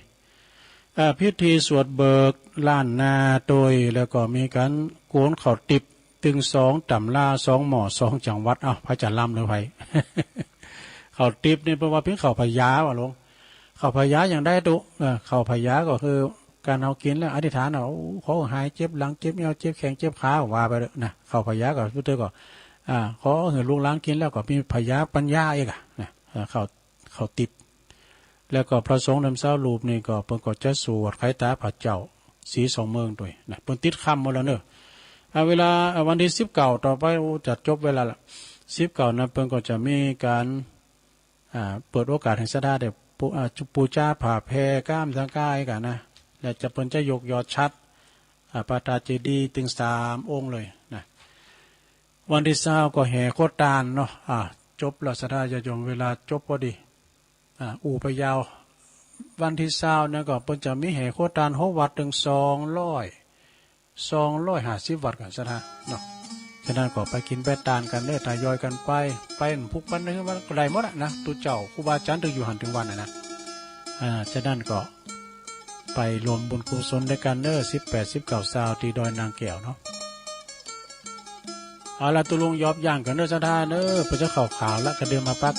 พิธีสวดเบิกล้านนาโดยแล้วก็มีการโกนข้าวติบตึง2 ตำลา2 หม้อ2 จังหวัดพระจันทร์ลำเลยไผ ข้าวติบนี่เพราะว่าเพิ่งข้าวพญาว่ะหลวงข้าวพญาอย่างได้ตุข้าวพญาก็คือการเอากินแล้วอธิษฐานขอหายเจ็บหลังเจ็บเอวเจ็บแข้งเจ็บขาว่าไปเลยนะข้าวพญาก็พุทธก็ขอเหือลุงล้างกินแล้วก็มีพญาปัญญาอีกนะข้าวติบแล้วก็พระสงฆ์นำ20 รูปนี่ก็เพิ่นก็จะสวดไขตาพระเจ้าศรีสองเมืองด้วยนะเพิ่นติดคำหมดแล้วเวลาวันที่19ต่อไปจะจบเวลาละ19นะเพิ่นก็จะมีการเปิดโอกาสให้ศรัทธาได้ปูชาผ่าแพร่ก้ามทางกายกันนะและจะเพิ่นจะยกยอดชัดปาตาเจดีย์ถึง3 องค์เลยนะวันที่20ก็แห่โคตานเนาะจบแล้วศรัทธาญาติโยมเวลาจบพอดีไปยาววันที่20นะก็เพิ่นจะมีแห่โคตาน6 วัดถึง250 วัดกันศรัทธาเนาะฉะนั้นก็ไปกินแปดตานกันเด้อทยอยกันไปพุกปันนึงว่าก็ได้หมดนะตุเจ้าครูบาอาจารย์ถึงอยู่หันถึงวันนะฉะนั้นก็ไปรวมบุญกุศลด้วยกันเด้อ18-19ที่ดอยนางแก้วเนาะเอาละตุลุงยอบย่างกันเด้อศรัทธาเด้อเพิ่นจะเข้าข่าวแล้วก็เดินมาปาก